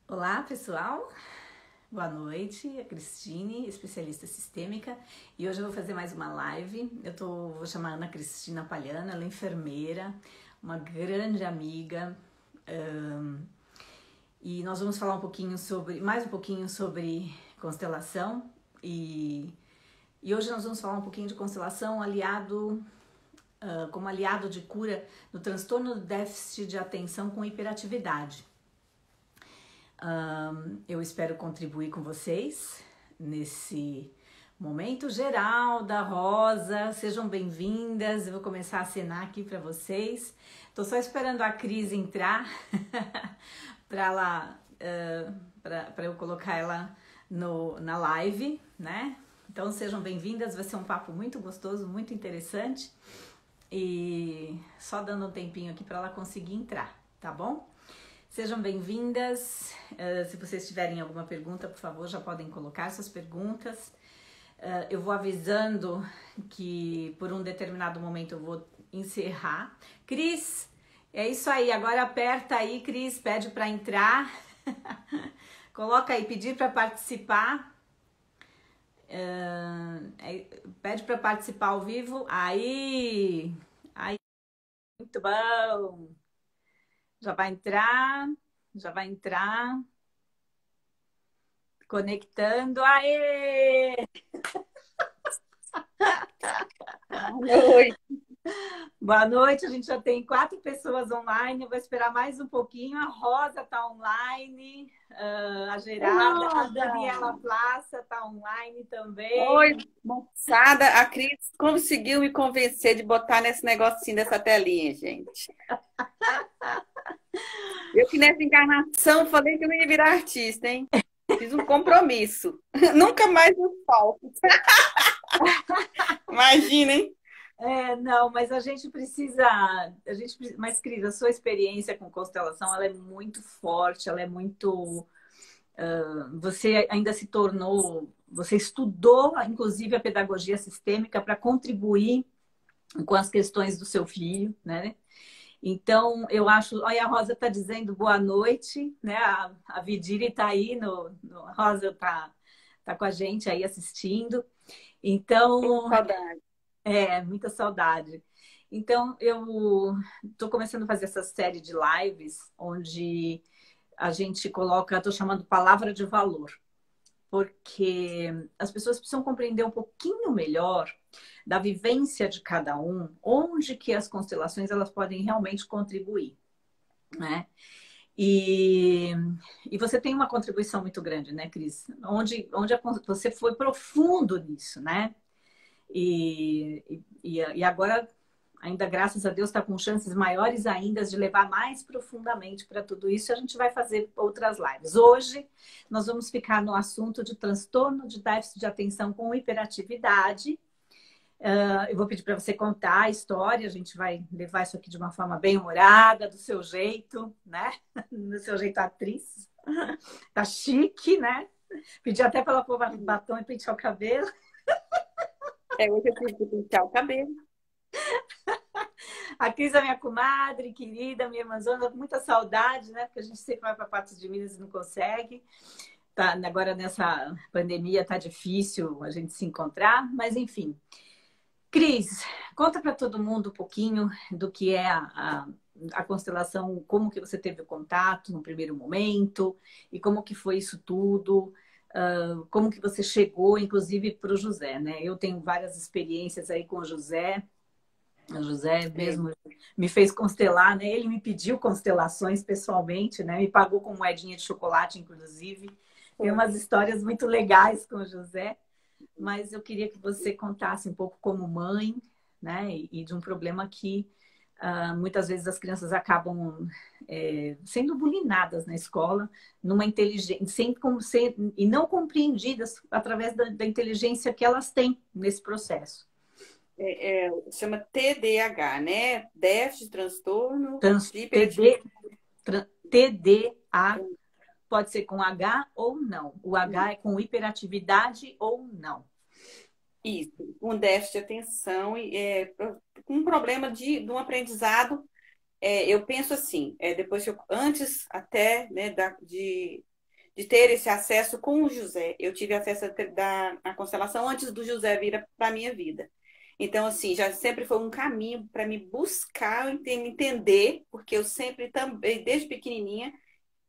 Olá, pessoal. Boa noite. É Cristine, especialista sistêmica, e hoje eu vou fazer mais uma live. Vou chamar a Ana Cristina Palhano, ela é enfermeira, uma grande amiga, e nós vamos falar mais um pouquinho sobre constelação e hoje nós vamos falar um pouquinho de constelação como aliado de cura no transtorno do déficit de atenção com hiperatividade. Eu espero contribuir com vocês nesse momento. Geralda, Rosa, sejam bem-vindas. Eu vou começar a acenar aqui para vocês. Estou só esperando a Cris entrar para eu colocar ela na live, né? Então sejam bem-vindas. Vai ser um papo muito gostoso, muito interessante. E só dando um tempinho aqui para ela conseguir entrar, tá bom? Sejam bem-vindas. Se vocês tiverem alguma pergunta, por favor, já podem colocar suas perguntas. Eu vou avisando que por um determinado momento eu vou encerrar. Cris, é isso aí. Agora aperta aí, Cris, pede para entrar. Coloca aí, pedir para participar. Pede para participar ao vivo. Aí, muito bom. Já vai entrar, já vai entrar. Conectando. Aê! Boa noite. Boa noite, a gente já tem 4 pessoas online. Eu vou esperar mais um pouquinho. A Rosa está online, a Geralda, a Roda! Daniela Plaça está online também. Oi, moçada. A Cris conseguiu me convencer de botar nesse negocinho dessa telinha, gente. Eu que nessa encarnação falei que eu ia virar artista, hein? Fiz um compromisso. Nunca mais eu falto. Imagina, hein? Não, mas a gente precisa, mas Cris, a sua experiência com constelação, ela é muito forte, ela é muito, você ainda se tornou, você estudou, inclusive, a pedagogia sistêmica para contribuir com as questões do seu filho, né? Então, eu acho. Olha, a Rosa está dizendo boa noite, né? A Vidiri está aí, a Rosa tá com a gente aí assistindo. Então, Saudade. muita saudade. Então, eu estou começando a fazer essa série de lives onde a gente coloca, estou chamando palavra de valor, porque as pessoas precisam compreender um pouquinho melhor da vivência de cada um, onde que as constelações elas podem realmente contribuir, né? E, e você tem uma contribuição muito grande, né, Cris? Você foi profundo nisso, né? E agora, ainda graças a Deus, está com chances maiores ainda de levar mais profundamente para tudo isso. A gente vai fazer outras lives. Hoje, nós vamos ficar no assunto de transtorno de déficit de atenção com hiperatividade. Eu vou pedir para você contar a história, a gente vai levar isso aqui de uma forma bem humorada, do seu jeito, né? Do seu jeito atriz. Tá chique, né? Pedi até para ela pôr batom e pentear o cabelo. Hoje eu tive que pentear o cabelo. A Cris é minha comadre, querida, minha irmãzona, muita saudade, né? Porque a gente sempre vai para partes de Minas e não consegue. Tá, agora nessa pandemia tá difícil a gente se encontrar, mas enfim. Cris, conta para todo mundo um pouquinho do que é a constelação, como que você teve o contato no primeiro momento e como que foi isso tudo, como que você chegou, inclusive, para o José, né? Eu tenho várias experiências aí com o José. O José É. mesmo me fez constelar, né? Ele me pediu constelações pessoalmente, né? Me pagou com moedinha de chocolate, inclusive. Tem Foi. umas histórias muito legais com o José, mas eu queria que você contasse um pouco como mãe, né? E de um problema que muitas vezes as crianças acabam sendo bulinadas na escola, numa inteligência, e não compreendidas através da inteligência que elas têm nesse processo. Chama TDAH, né? Déficit, transtorno de hiperatividade. TD, TDA pode ser com H ou não. O H é com hiperatividade ou não. Isso, um déficit de atenção e um problema de um aprendizado. Eu penso assim, depois antes até, né, de ter esse acesso com o José. Eu tive acesso à constelação antes do José vir para a minha vida. Então, assim, já sempre foi um caminho para me buscar, me entender, porque eu sempre também, desde pequenininha,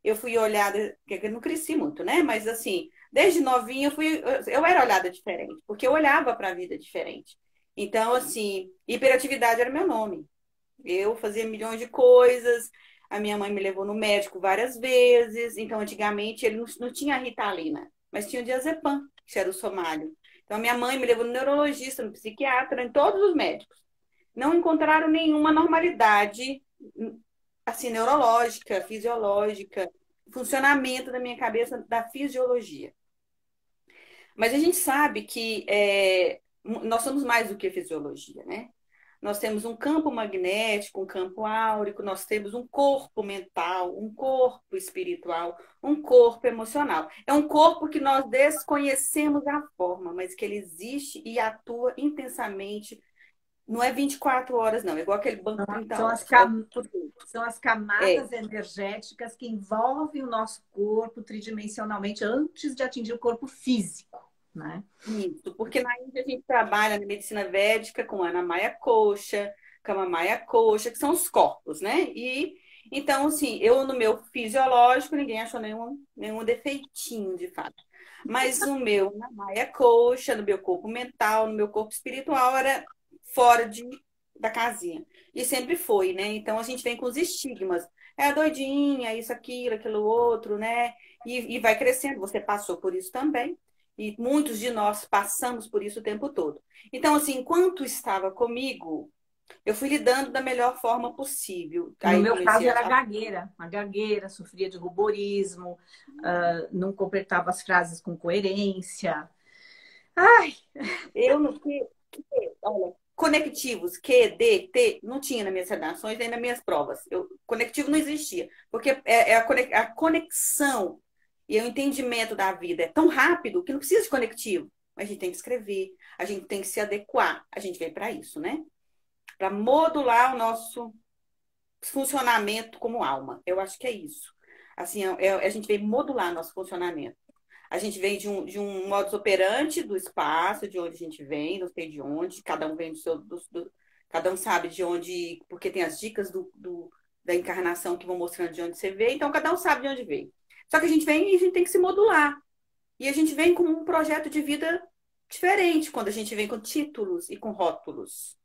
eu fui olhada, porque eu não cresci muito, né? Mas, assim, desde novinha eu era olhada diferente, porque eu olhava para a vida diferente. Então, assim, hiperatividade era meu nome. Eu fazia milhões de coisas. A minha mãe me levou no médico várias vezes. Então, antigamente, ele não tinha a Ritalina, mas tinha o diazepam, que era o somália. Então, a minha mãe me levou no neurologista, no psiquiatra, em todos os médicos. Não encontraram nenhuma normalidade, assim, neurológica, fisiológica, funcionamento da minha cabeça, da fisiologia. Mas a gente sabe que nós somos mais do que fisiologia, né? Nós temos um campo magnético, um campo áurico, nós temos um corpo mental, um corpo espiritual, um corpo emocional. É um corpo que nós desconhecemos a forma, mas que ele existe e atua intensamente. Não é 24 horas, não. É igual aquele banco 30 São as, horas. É o cam... tempo todo. São as É, camadas energéticas que envolvem o nosso corpo tridimensionalmente antes de atingir o corpo físico, né? isso. Porque na Índia a gente trabalha na medicina védica com Anamaya Kosha, Kamamaya Kosha, que são os corpos, né? E então, assim, eu no meu fisiológico, ninguém achou nenhum defeitinho, de fato. Mas o meu Anamaya Kosha, no meu corpo mental, no meu corpo espiritual, era fora da casinha. E sempre foi, né? Então a gente vem com os estigmas. É a doidinha, isso, aquilo outro, né? E vai crescendo. Você passou por isso também. E muitos de nós passamos por isso o tempo todo. Então, assim, enquanto estava comigo, eu fui lidando da melhor forma possível. No Aí meu caso comecei era a. a gagueira, sofria de ruborismo, não completava as frases com coerência. Ai, Eu não. Olha, conectivos, Q, D, T, não tinha nas minhas redações nem nas minhas provas. Conectivo não existia. Porque a conexão e o entendimento da vida é tão rápido que não precisa de conectivo. A gente tem que escrever, a gente tem que se adequar. A gente vem para isso, né? Para modular o nosso funcionamento como alma. Eu acho que é isso. Assim, a gente vem modular nosso funcionamento. A gente vem de um modus operandi do espaço, de onde a gente vem, não sei de onde, cada um vem cada um sabe de onde, porque tem as dicas da encarnação que vão mostrando de onde você veio, então cada um sabe de onde veio. Só que a gente vem e a gente tem que se modular. E a gente vem com um projeto de vida diferente quando a gente vem com títulos e com rótulos.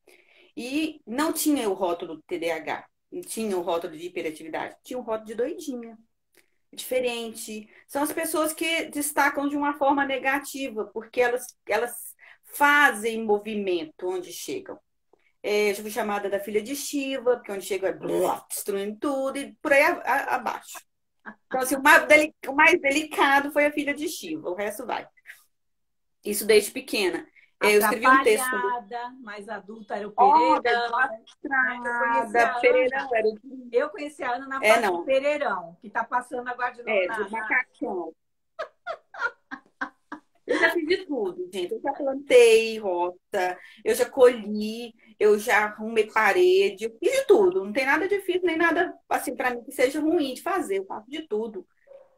E não tinha o rótulo do TDAH, não tinha o rótulo de hiperatividade, tinha o rótulo de doidinha. Diferente. São as pessoas que destacam de uma forma negativa, porque elas fazem movimento onde chegam. Eu já fui chamada da filha de Shiva, porque onde chega é destruindo tudo, e por aí abaixo. Então, assim, o mais delicado foi a filha de Shiva, o resto vai. Isso desde pequena. Eu escrevi um texto quando atrapalhada, mais adulta era o oh, Pereirão, né? desastrada, Pereira era Eu conheci a Ana na é, fase do não, Pereirão, que está passando agora de novo do na... macacão. Eu já fiz de tudo, gente. Eu já plantei rota, eu já colhi, eu já arrumei parede, eu fiz de tudo. Não tem nada difícil, nem nada assim para mim que seja ruim de fazer. Eu faço de tudo.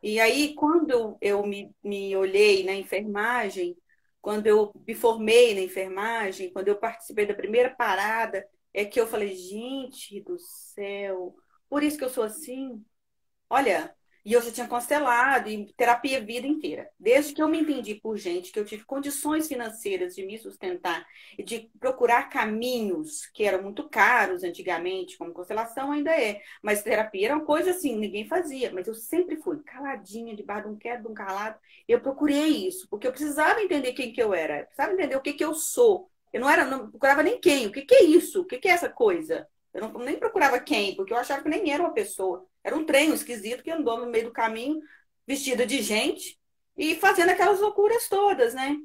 E aí, quando eu me olhei na enfermagem, quando eu me formei na enfermagem, quando eu participei da primeira parada, é que eu falei, gente do céu, por isso que eu sou assim. Olha, e eu já tinha constelado e terapia a vida inteira. Desde que eu me entendi por gente, que eu tive condições financeiras de me sustentar e de procurar caminhos que eram muito caros antigamente, como constelação ainda é. Mas terapia era uma coisa assim, ninguém fazia. Mas eu sempre fui caladinha, debaixo de um quieto, de um calado. Eu procurei isso, porque eu precisava entender quem que eu era. Eu precisava entender o que que eu sou. Eu não procurava nem quem. O que que é isso? O que que é essa coisa? Eu nem procurava quem, porque eu achava que nem era uma pessoa. Era um trem esquisito que andou no meio do caminho, vestida de gente, e fazendo aquelas loucuras todas, né?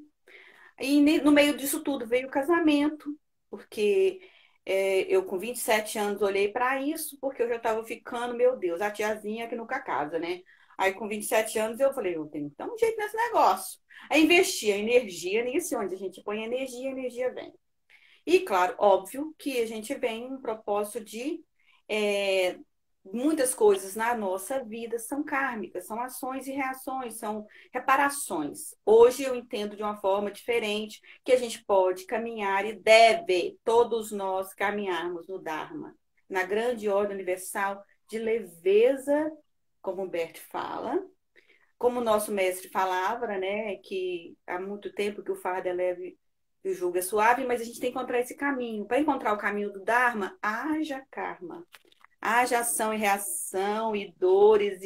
E no meio disso tudo veio o casamento, porque eu com 27 anos olhei para isso, porque eu já estava ficando, meu Deus, a tiazinha que nunca casa, né? Aí com 27 anos eu falei, eu tenho que dar um jeito nesse negócio. Aí investi a energia nisso, onde a gente põe energia, a energia vem. E, claro, óbvio que a gente vem um propósito de muitas coisas na nossa vida são kármicas, são ações e reações, são reparações. Hoje eu entendo de uma forma diferente que a gente pode caminhar e deve todos nós caminharmos no Dharma, na grande ordem universal de leveza, como o Bert fala, como o nosso mestre falava, né, que há muito tempo que o fardo é leve e o jugo é suave, mas a gente tem que encontrar esse caminho. Para encontrar o caminho do Dharma, haja karma. Haja ação e reação e dores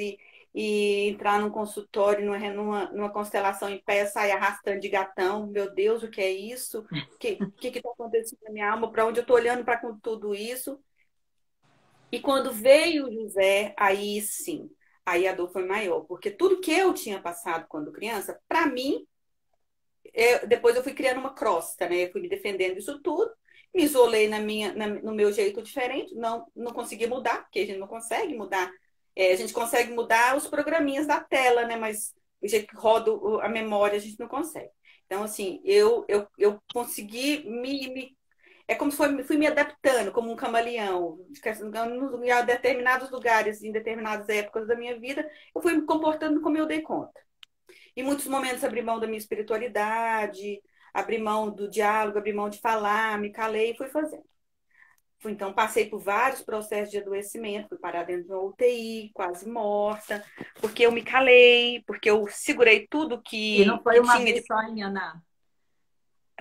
e entrar num consultório, numa constelação em pé, sair arrastando de gatão. Meu Deus, o que é isso? O que está acontecendo na minha alma? Para onde eu estou olhando para tudo isso? E quando veio o José, aí sim, aí a dor foi maior, porque tudo que eu tinha passado quando criança, para mim, depois eu fui criando uma crosta, né? Eu fui me defendendo disso tudo, me isolei no meu jeito diferente, não consegui mudar, porque a gente não consegue mudar. A gente consegue mudar os programinhas da tela, né? Mas o jeito que roda a memória, a gente não consegue. Então, assim, eu consegui é como se fui me adaptando, como um camaleão. Em determinados lugares, em determinadas épocas da minha vida, eu fui me comportando como eu dei conta. Em muitos momentos abri mão da minha espiritualidade, abri mão do diálogo, abri mão de falar, me calei e fui fazendo. Então, passei por vários processos de adoecimento, fui parar dentro de uma UTI, quase morta, porque eu me calei, porque eu segurei tudo E não foi que uma tinha vez de... só, hein, Ana?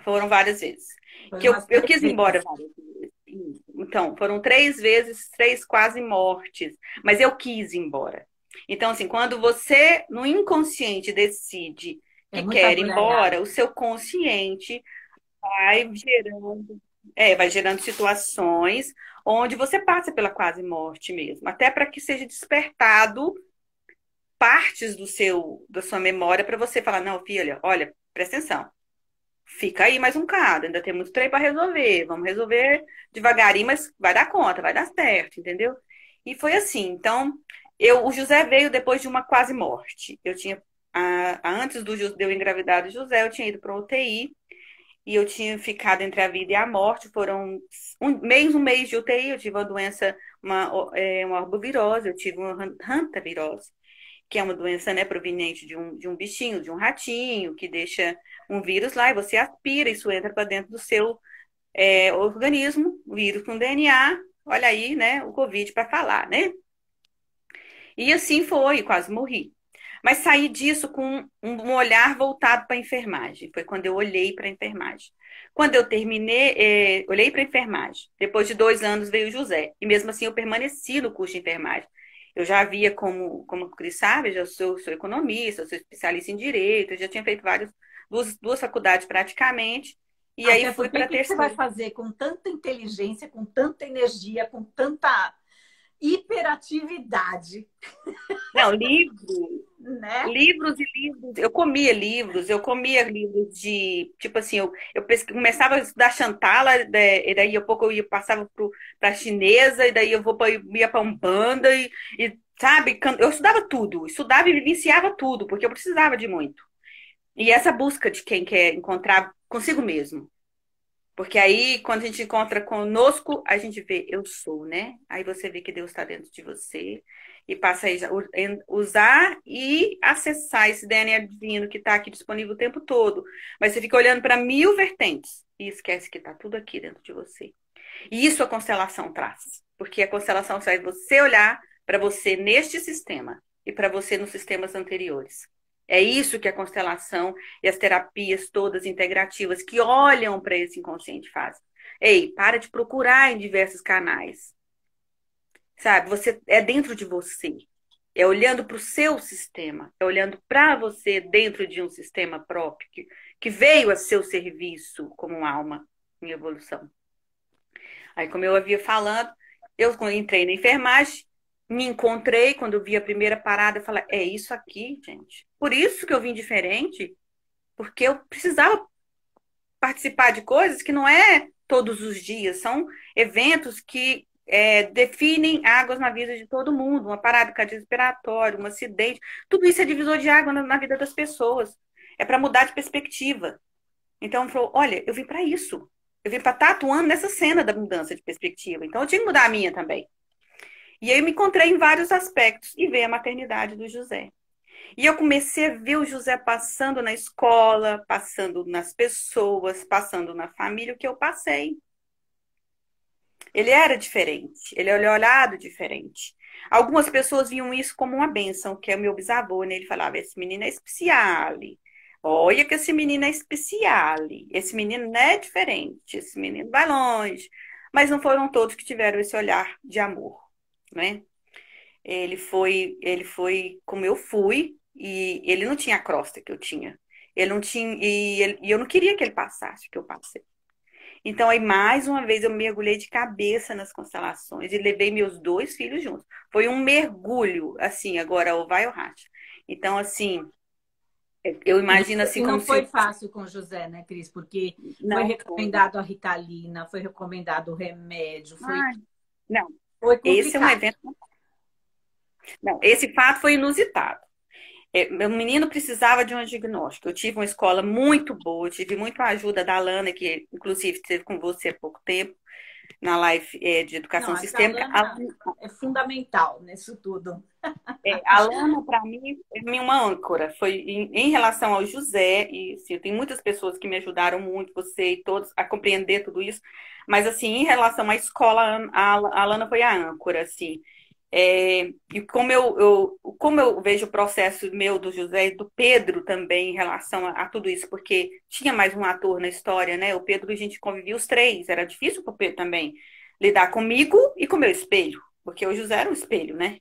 Foram várias vezes. Foi Que umas eu três quis ir embora vezes. várias vezes. Então, foram 3 vezes, 3 quase mortes, mas eu quis ir embora. Então, assim, quando você, no inconsciente, decide É que muita quer ir duralhada. embora, o seu consciente vai gerando, vai gerando situações onde você passa pela quase morte mesmo, até para que seja despertado partes da sua memória para você falar, não, filha, olha, presta atenção. Fica aí mais um bocado, ainda tem muito trem para resolver. Vamos resolver devagarinho, mas vai dar conta, vai dar certo, entendeu? E foi assim. Então, o José veio depois de uma quase morte. Eu tinha, antes de eu engravidar do José, eu tinha ido para UTI e eu tinha ficado entre a vida e a morte. Foram um mês de UTI. Eu tive uma doença, uma arbovirose, eu tive uma hantavirose, que é uma doença, né, proveniente de um bichinho, de um ratinho, que deixa um vírus lá e você aspira, isso entra para dentro do seu organismo, vírus com DNA, olha aí, né, o Covid para falar, né? E assim foi, quase morri. Mas saí disso com um olhar voltado para a enfermagem. Foi quando eu olhei para a enfermagem. Quando eu terminei, olhei para a enfermagem. Depois de 2 anos veio o José. E mesmo assim eu permaneci no curso de enfermagem. Eu já havia, como o Cris sabe, já sou economista, sou especialista em direito, eu já tinha feito duas faculdades praticamente. E aí Até fui porque para o a que que você vai terceira. fazer com tanta inteligência, com tanta energia, com tanta hiperatividade, Não, livro. né? Livros e livros. Eu comia livros de, tipo assim, começava a estudar Shantala, e daí a pouco eu passava para chinesa, e daí ia para Umbanda, sabe, eu estudava e vivenciava tudo, porque eu precisava de muito. E essa busca de quem quer encontrar consigo mesmo. Porque aí, quando a gente encontra conosco, a gente vê, eu sou, né? Aí você vê que Deus está dentro de você e passa a usar e acessar esse DNA divino que está aqui disponível o tempo todo. Mas você fica olhando para 1000 vertentes e esquece que está tudo aqui dentro de você. E isso a constelação traz. Porque a constelação faz você olhar para você neste sistema e para você nos sistemas anteriores. É isso que a constelação e as terapias todas integrativas que olham para esse inconsciente fazem. Ei, para de procurar em diversos canais. Sabe? Você é dentro de você. É olhando para o seu sistema, é olhando para você dentro de um sistema próprio que veio a seu serviço como uma alma em evolução. Aí, como eu havia falando, eu entrei na enfermagem, me encontrei, quando eu vi a primeira parada, eu falei, é isso aqui, gente. Por isso que eu vim diferente, porque eu precisava participar de coisas que não é todos os dias, são eventos que definem águas na vida de todo mundo, uma parada cardiorrespiratória, um acidente, tudo isso é divisor de água na vida das pessoas. É para mudar de perspectiva. Então, falou, olha, eu vim para isso. Eu vim para estar atuando nessa cena da mudança de perspectiva. Então, eu tinha que mudar a minha também. E aí eu me encontrei em vários aspectos e veio a maternidade do José. E eu comecei a ver o José passando na escola, passando nas pessoas, passando na família, o que eu passei. Ele era diferente, ele era olhado diferente. Algumas pessoas viam isso como uma bênção, que é o meu bisavô, né? Ele falava, esse menino é especial. Olha que esse menino é especial. Esse menino não é diferente, esse menino vai longe. Mas não foram todos que tiveram esse olhar de amor, né? Ele foi como eu fui, e ele não tinha a crosta que eu tinha. Ele não tinha, e eu não queria que ele passasse o que eu passei. Então, aí, mais uma vez, eu mergulhei de cabeça nas constelações e levei meus dois filhos juntos. Foi um mergulho, assim, agora ou vai ou racha. Então, assim, eu imagino assim E como não foi se... fácil com o José, né, Cris? Porque foi Não, foi. recomendado a Ritalina, foi recomendado o remédio, Ai, não, foi esse é um complicado. evento... Não, esse fato foi inusitado. Meu menino precisava de um diagnóstico. Eu tive uma escola muito boa, tive muita ajuda da Alana, que inclusive esteve com você há pouco tempo, na live de Não, educação a sistêmica. Alana é fundamental nisso tudo. A Alana, para mim, é uma âncora. Foi em relação ao José, e assim, tem muitas pessoas que me ajudaram muito, você e todos, a compreender tudo isso. Mas, assim, em relação à escola, a Alana foi a âncora, assim. E como eu vejo o processo meu do José e do Pedro também em relação a tudo isso, porque tinha mais um ator na história, né? O Pedro, a gente convivia os três, era difícil para o Pedro também lidar comigo e com o meu espelho, porque o José era um espelho, né?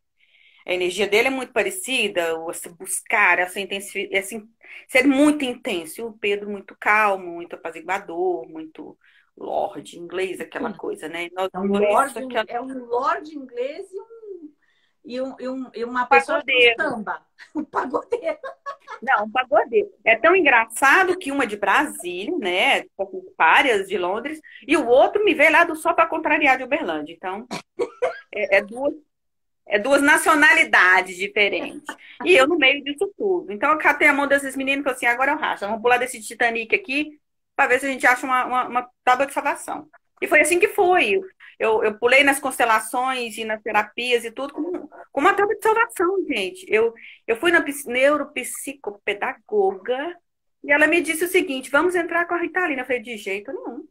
A energia dele é muito parecida, esse buscar, essa intensidade, assim, ser muito intenso. E o Pedro muito calmo, muito apaziguador, muito lorde inglês, aquela coisa, né? E nós dois, aquela É um lorde inglês e uma pessoa do pagodeiro. samba, um pagodeiro. Não, um pagodeiro. É tão engraçado que uma de Brasília, né? Várias de Londres, e o outro me veio lá do só para contrariar de Uberlândia. Então, é, é duas É duas nacionalidades diferentes. E eu no meio disso tudo. Então eu catei a mão desses meninos e falei assim: agora eu racho. Vamos pular desse Titanic aqui para ver se a gente acha uma tábua de salvação. E foi assim que foi. Eu pulei nas constelações e nas terapias e tudo com uma tábua de salvação, gente. Eu fui na neuropsicopedagoga e ela me disse o seguinte: vamos entrar com a Ritalina. Eu falei: de jeito nenhum.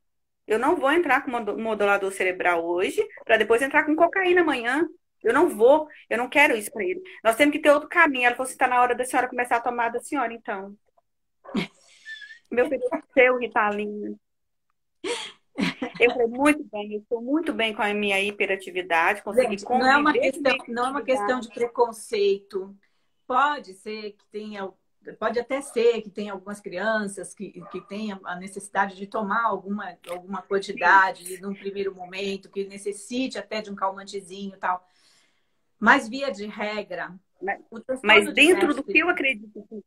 Eu não vou entrar com modulador cerebral hoje para depois entrar com cocaína amanhã. Eu não quero isso para ele. Nós temos que ter outro caminho. Ela falou assim: está na hora da senhora começar a tomar da senhora, então. Meu filho, seu Ritalina. Eu falei, muito bem, eu estou muito bem com a minha hiperatividade, consegui Gente, não é uma conviver com questão, minha não é uma questão hiperatividade. de preconceito. Pode ser que tenha, pode até ser que tenha algumas crianças que tenham a necessidade de tomar alguma Sim, quantidade num primeiro momento, que necessite até de um calmantezinho e tal. Mas, via de regra, mas, o mas transtorno de dentro do que déficit. eu acredito,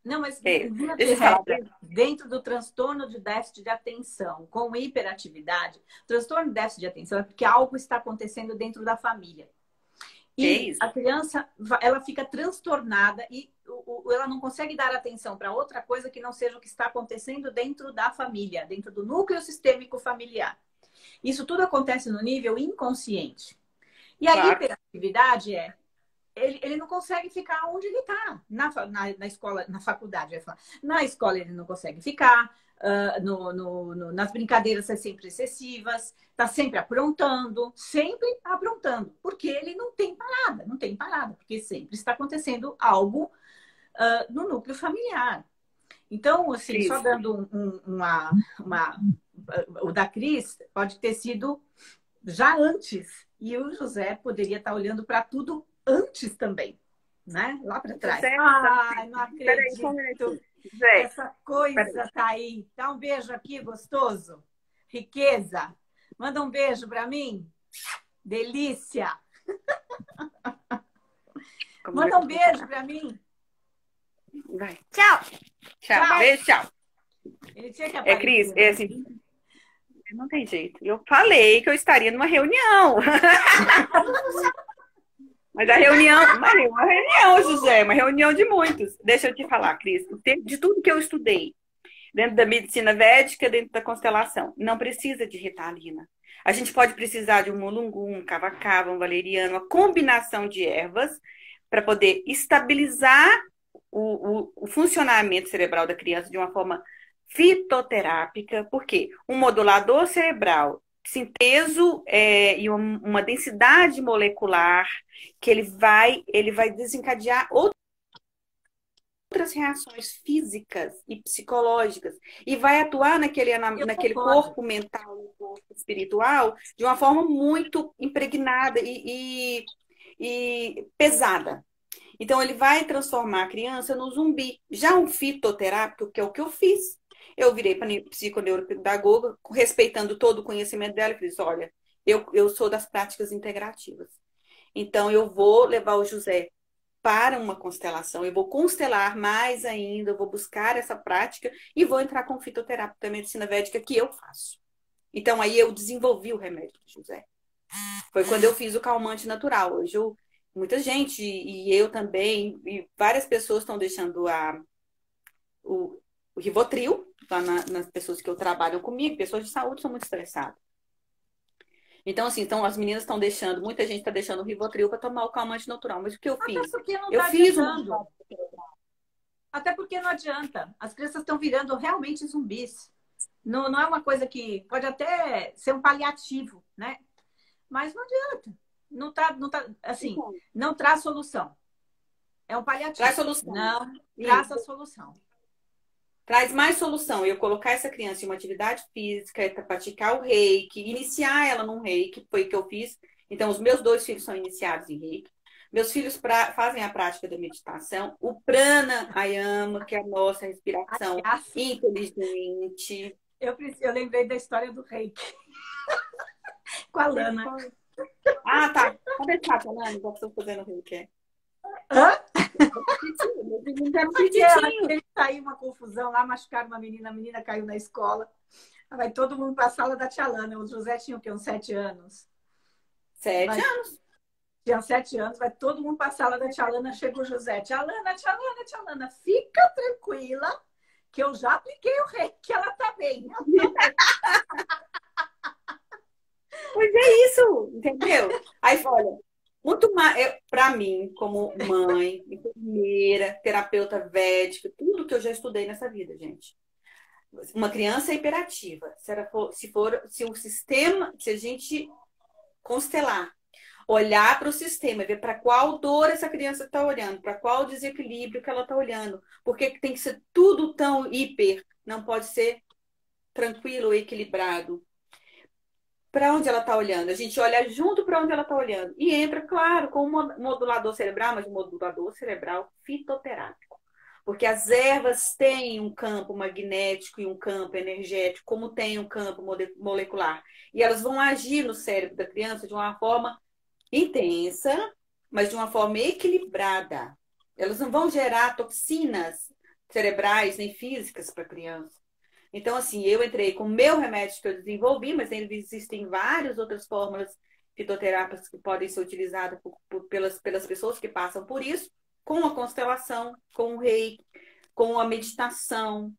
Não, mas é, via de deixa eu falar, regra, dentro do transtorno de déficit de atenção com hiperatividade, transtorno de déficit de atenção é porque algo está acontecendo dentro da família. é E isso. a criança, ela fica transtornada e ela não consegue dar atenção para outra coisa que não seja o que está acontecendo dentro da família, dentro do núcleo sistêmico familiar. Isso tudo acontece no nível inconsciente. E a Claro, hiperatividade ele não consegue ficar onde ele está. Na escola, na faculdade, eu ia falar. Na escola ele não consegue ficar. Nas brincadeiras é sempre excessivas, está sempre aprontando, porque ele não tem parada, porque sempre está acontecendo algo no núcleo familiar. Então, assim, só Cris. dando o da Cris pode ter sido já antes, e o José poderia estar olhando para tudo antes também, né? Lá para trás. José, Ai, não peraí, só um acredito. minutinho. José, Essa peraí. coisa tá aí. Dá um beijo aqui, gostoso. Riqueza. Manda um beijo para mim. Delícia. Como é Manda que um eu vou beijo parar? para mim. Vai. Tchau. Tchau. Tchau. Beijo, tchau. Ele tinha que Cris, aparecer, né? assim, não tem jeito. Eu falei que eu estaria numa reunião. Mas a reunião, uma reunião, José, uma reunião de muitos. Deixa eu te falar, Cris, de tudo que eu estudei, dentro da medicina védica, dentro da constelação, não precisa de Ritalina. A gente pode precisar de um mulungu, um cava-cava, um valeriano, uma combinação de ervas para poder estabilizar o funcionamento cerebral da criança de uma forma fitoterápica. Por quê? Um modulador cerebral sinteso e uma densidade molecular que ele vai desencadear outras reações físicas e psicológicas e vai atuar Eu naquele concordo. corpo mental e corpo espiritual de uma forma muito impregnada e pesada. Então, ele vai transformar a criança no zumbi. Já um fitoterápico, que é o que eu fiz, eu virei para a psiconeuropedagoga, respeitando todo o conhecimento dela, e disse, olha, eu sou das práticas integrativas. Então, eu vou levar o José para uma constelação, eu vou constelar mais ainda, eu vou buscar essa prática e vou entrar com o fitoterápico da medicina védica que eu faço. Então, aí eu desenvolvi o remédio do José. Foi quando eu fiz o calmante natural. Hoje muita gente, e eu também, e várias pessoas estão deixando o Rivotril, lá nas pessoas que eu trabalho comigo, pessoas de saúde são muito estressadas. Então, assim, as meninas estão deixando, muita gente está deixando o Rivotril para tomar o calmante natural. Mas o que eu Até fiz? porque não Eu está fiz uma. adiantando. Até porque não adianta. As crianças estão virando realmente zumbis. Não, não é uma coisa que pode até ser um paliativo, né? Mas não adianta. Assim, Então, não traz solução. É um traz paliativo. solução. Não traz a Isso. solução. Traz mais solução. Eu colocar essa criança em uma atividade física, praticar o reiki, iniciar ela num reiki, foi o que eu fiz. Então, os meus 2 filhos são iniciados em reiki. Meus filhos fazem a prática da meditação. O prana ayama, que é a nossa respiração Aliás, inteligente. eu lembrei da história do reiki com a Lana. Ah, tá. Pode deixar, Alana, já estou fazendo reiki. Hã? Não quero Porque ela petitinho. teve que sair uma confusão lá, machucaram uma menina, a menina caiu na escola. Vai todo mundo para a sala da tia Lana. O José tinha o quê? Uns 7 anos. 7 Vai, anos. tinha 7 anos, vai todo mundo para a sala da tia Lana. Chega o José, tia Lana, tia Lana, tia Lana, fica tranquila, que eu já apliquei o reiki, que ela tá bem. Pois é isso, entendeu? Aí, olha, muito mais, para mim, como mãe, enfermeira, terapeuta védica, tudo que eu já estudei nessa vida, gente. Uma criança hiperativa, se o sistema, se a gente constelar, olhar para o sistema, ver para qual dor essa criança está olhando, para qual desequilíbrio que ela está olhando, porque tem que ser tudo tão hiper, não pode ser tranquilo, equilibrado. Para onde ela está olhando. A gente olha junto para onde ela está olhando. E entra, claro, com um modulador cerebral, mas um modulador cerebral fitoterápico. Porque as ervas têm um campo magnético e um campo energético, como tem um campo molecular. E elas vão agir no cérebro da criança de uma forma intensa, mas de uma forma equilibrada. Elas não vão gerar toxinas cerebrais nem físicas para a criança. Então, assim, eu entrei com o meu remédio que eu desenvolvi, mas ainda existem várias outras fórmulas fitoterápicas que podem ser utilizadas pelas pessoas que passam por isso, com a constelação, com o reiki, com a meditação.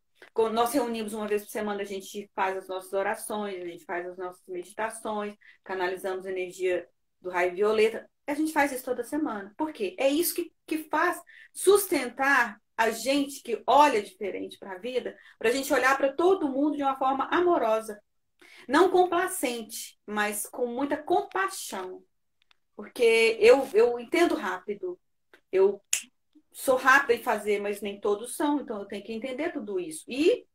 Nós reunimos uma vez por semana, a gente faz as nossas orações, a gente faz as nossas meditações, canalizamos a energia do raio violeta. A gente faz isso toda semana. Por quê? É isso que faz sustentar a gente que olha diferente para a vida, para a gente olhar para todo mundo de uma forma amorosa. Não complacente, mas com muita compaixão. Porque eu entendo rápido. Eu sou rápida em fazer, mas nem todos são. Então eu tenho que entender tudo isso. E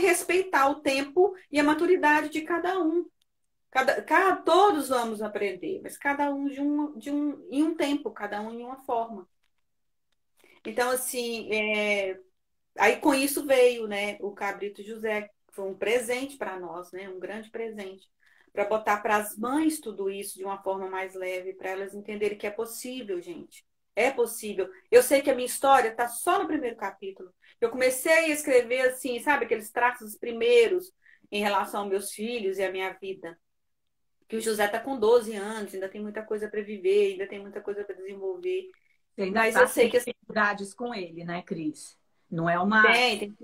respeitar o tempo e a maturidade de cada um. Todos vamos aprender, mas cada um em um tempo, cada um em uma forma. Então, assim, aí com isso veio, né, o Cabrito José, que foi um presente para nós, né, um grande presente, para botar para as mães tudo isso de uma forma mais leve, para elas entenderem que é possível, gente. É possível. Eu sei que a minha história está só no primeiro capítulo. Eu comecei a escrever assim, sabe, aqueles traços primeiros em relação aos meus filhos e à minha vida. Que o José está com 12 anos, ainda tem muita coisa para viver, ainda tem muita coisa para desenvolver. Você ainda Mas eu está com sei que assim, dificuldades com ele, né, Cris? Não é uma. tem.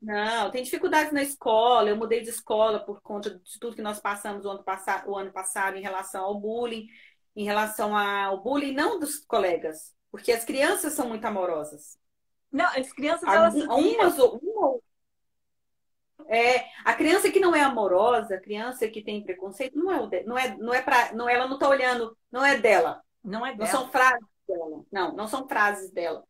Não, tem dificuldades na escola. Eu mudei de escola por conta de tudo que nós passamos o ano passado em relação ao bullying, em relação ao bullying não dos colegas, porque as crianças são muito amorosas. Não, as crianças, elas se viram. A criança que não é amorosa, a criança que tem preconceito, ela não está olhando, não é dela. Não é Não dela. são frases dela. Não, não são frases dela.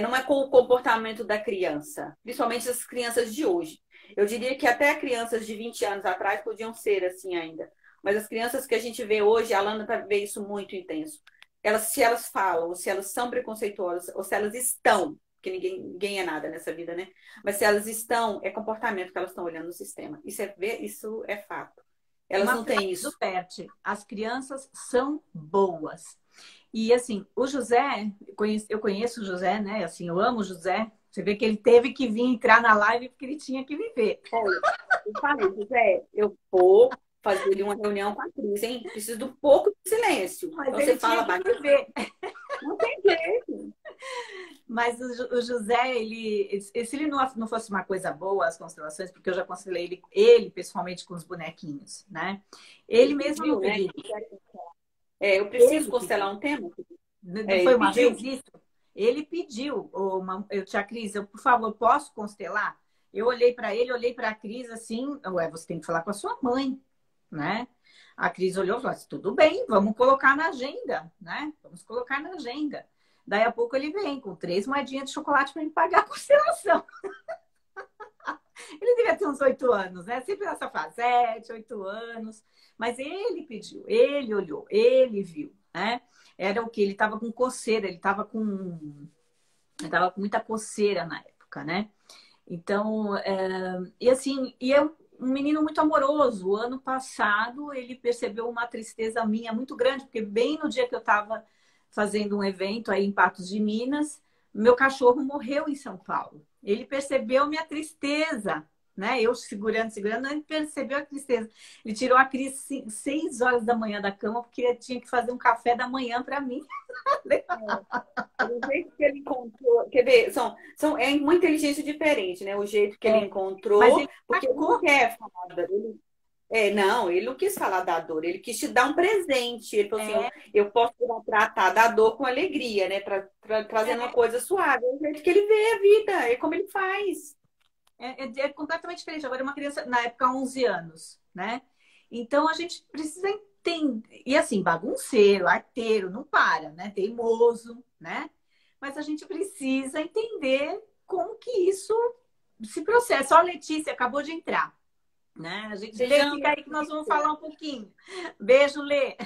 Não é com o comportamento da criança, principalmente as crianças de hoje. Eu diria que até crianças de 20 anos atrás podiam ser assim ainda. Mas as crianças que a gente vê hoje, a Lana vê isso muito intenso. Se elas falam, ou se elas são preconceituosas, ou se elas estão, porque ninguém é nada nessa vida, né? Mas se elas estão, é comportamento que elas estão olhando no sistema. Isso é fato. Elas Uma não frase têm do isso. Pet, as crianças são boas. E assim, o José, eu conheço o José, né? Assim, eu amo o José. Você vê que ele teve que vir entrar na live porque ele tinha que viver. Olha, eu falei, José, eu vou fazer ali uma reunião com a Cris, hein? Preciso de um pouco de silêncio. Mas Então ele você tinha fala que baixinho. viver. Não tem jeito. Mas o José, se ele não fosse uma coisa boa, as constelações, porque eu já constelei ele pessoalmente com os bonequinhos, né? Ele Ele mesmo não pediu, né? pediria. Eu preciso Ele pediu. constelar um tema. Não foi Ele uma pediu. vez isso? Ele pediu, tia Cris, por favor, posso constelar? Eu olhei para ele, olhei para a Cris assim, ué, você tem que falar com a sua mãe, né? A Cris olhou e falou assim, tudo bem, vamos colocar na agenda, né? Vamos colocar na agenda. Daí a pouco ele vem com 3 moedinhas de chocolate para me pagar a constelação. Ele devia ter uns 8 anos, né? Sempre nessa fase, 7, 8 anos. Mas ele pediu, ele olhou, ele viu, né? Era o que? Ele estava com coceira, ele tava com muita coceira na época, né? Então, e assim, é um menino muito amoroso. O ano passado ele percebeu uma tristeza minha muito grande, porque bem no dia que eu estava fazendo um evento aí em Patos de Minas, meu cachorro morreu em São Paulo. Ele percebeu minha tristeza, né? Eu segurando, ele percebeu a tristeza. Ele tirou a Cris 6 horas da manhã da cama, porque ele tinha que fazer um café da manhã para mim. O jeito que ele encontrou, quer ver, é uma inteligência diferente, né? O jeito que ele Mas encontrou, ele porque ele não sacou. quer falar não, ele não quis falar da dor, ele quis te dar um presente. Ele falou assim: É, eu posso tratar da dor com alegria, né? Trazendo uma coisa suave. É o jeito que ele vê a vida, é como ele faz. é completamente diferente. Agora, uma criança, na época, 11 anos, né? Então, a gente precisa entender. E assim, bagunceiro, arteiro, não para, né? Teimoso, né? Mas a gente precisa entender como que isso se processa. Ó, a Letícia acabou de entrar, né? A gente Lê, Beijão, fica aí que nós vamos falar um pouquinho. Beijo, Lê.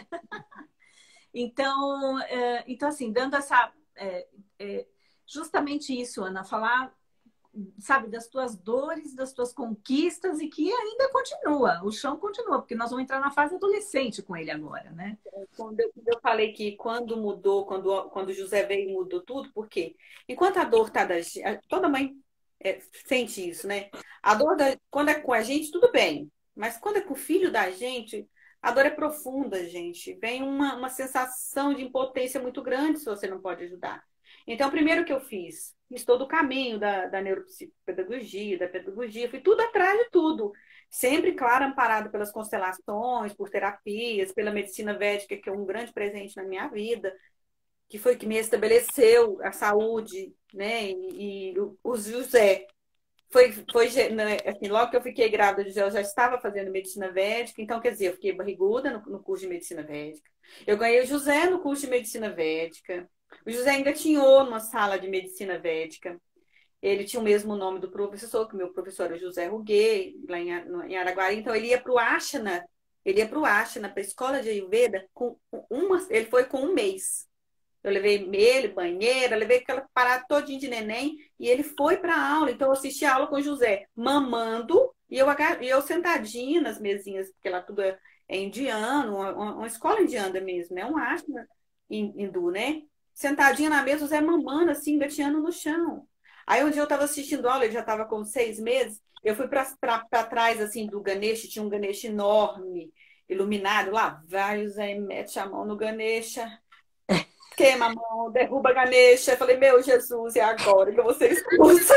Então assim, dando essa. Justamente isso, Ana, falar sabe, das tuas dores, das tuas conquistas e que ainda continua, o chão continua, porque nós vamos entrar na fase adolescente com ele agora, né? quando eu falei que quando mudou, quando o José veio, mudou tudo, por quê? Enquanto a dor tá toda mãe sente isso, né? Quando é com a gente, tudo bem. Mas quando é com o filho da gente, a dor é profunda, gente. Vem uma sensação de impotência muito grande se você não pode ajudar. Então, primeiro que eu fiz todo o caminho da neuropsicopedagogia, da pedagogia, fui tudo atrás de tudo. Sempre, claro, amparado pelas constelações, por terapias, pela medicina védica, que é um grande presente na minha vida, que foi que me estabeleceu a saúde, né? E o José né, assim, logo que eu fiquei grávida, eu já estava fazendo medicina védica, então, quer dizer, eu fiquei barriguda no curso de medicina védica. Eu ganhei o José no curso de medicina védica. O José engatinhou numa sala de medicina védica. Ele tinha o mesmo nome do professor, que meu professor era José Ruguet, lá em Araguari. Então, ele ia para o Ashana, para a escola de Ayurveda, ele foi com 1 mês. Eu levei ele, banheira, levei aquela parada todinha de neném e ele foi para a aula. Então, eu assisti a aula com o José mamando e eu sentadinha nas mesinhas, porque lá tudo é indiano, uma escola indiana mesmo, né? Um ashram hindu, né? Sentadinha na mesa, o José mamando, assim, engateando no chão. Aí, um dia eu estava assistindo a aula, ele já estava com 6 meses, eu fui para trás, assim, do Ganesha, tinha um Ganesha enorme, iluminado. Lá vai o Zé e mete a mão no Ganesha. Queima a mão, derruba a Ganesha. Eu falei, meu Jesus, é agora que eu vou ser expulsa.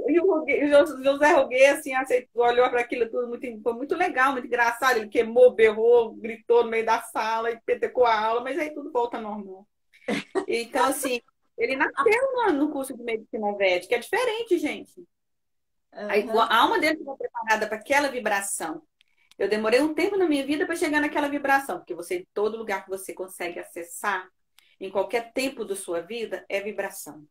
E o José Roguet, assim, aceitou, olhou para aquilo tudo, foi muito legal, muito engraçado. Ele queimou, berrou, gritou no meio da sala e petecou a aula, mas aí tudo volta ao normal. Então, assim, ele nasceu no curso de medicina védica, é diferente, gente. Aham. A alma dele estava preparada para aquela vibração. Eu demorei um tempo na minha vida para chegar naquela vibração, porque você, todo lugar que você consegue acessar, em qualquer tempo da sua vida, é vibração.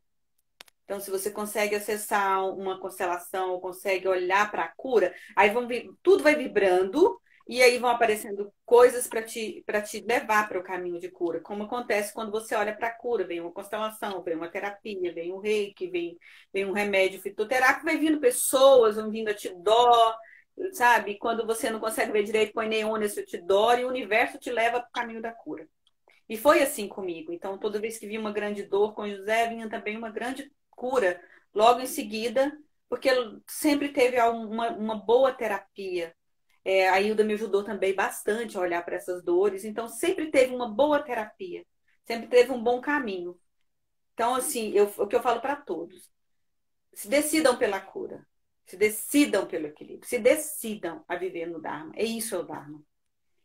Então, se você consegue acessar uma constelação, ou consegue olhar para a cura, aí tudo vai vibrando e aí vão aparecendo coisas para te levar para o caminho de cura. Como acontece quando você olha para a cura, vem uma constelação, vem uma terapia, vem um reiki, vem um remédio fitoterápico, vai vindo pessoas, vão vindo a te dó, sabe? Quando você não consegue ver direito, põe neon nesse te dó e o universo te leva para o caminho da cura. E foi assim comigo. Então, toda vez que vinha uma grande dor com o José, vinha também uma grande cura logo em seguida, porque sempre teve uma boa terapia. A Hilda me ajudou também bastante a olhar para essas dores, então sempre teve uma boa terapia, sempre teve um bom caminho. Então, assim, o que eu falo para todos, se decidam pela cura, se decidam pelo equilíbrio, se decidam a viver no Dharma. É isso, é o Dharma.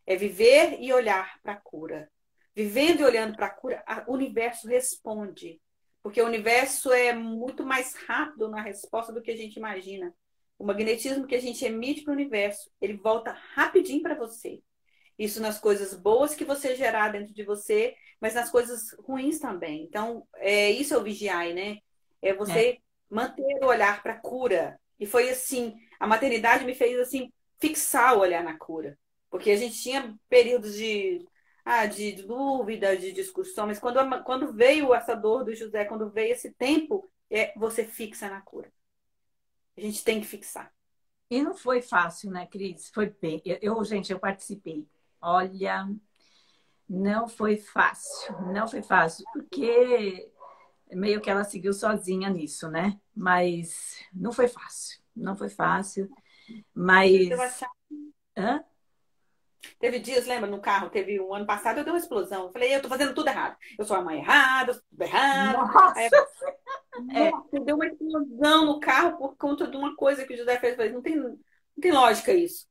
É viver e olhar para a cura. Vivendo e olhando para a cura, o universo responde. Porque o universo é muito mais rápido na resposta do que a gente imagina. O magnetismo que a gente emite para o universo, ele volta rapidinho para você. Isso nas coisas boas que você gerar dentro de você, mas nas coisas ruins também. Então, isso é o vigiai, né? É É. você manter o olhar para a cura. E foi assim, a maternidade me fez assim fixar o olhar na cura. Porque a gente tinha períodos de dúvida, de discussão, mas quando veio essa dor do José, quando veio esse tempo, você fixa na cura. A gente tem que fixar. E não foi fácil, né, Cris? Foi bem. Gente, eu participei. Olha, não foi fácil. Não foi fácil, porque meio que ela seguiu sozinha nisso, né? Mas não foi fácil. Não foi fácil. Eu Mas. achava. Hã? Teve dias, lembra, no carro, teve um ano passado, eu dei uma explosão. Eu falei, eu tô fazendo tudo errado. Eu sou a mãe errada, eu sou tudo errado. Aí, Nossa! É, nossa, deu uma explosão no carro por conta de uma coisa que o José fez. Eu falei, não tem lógica isso.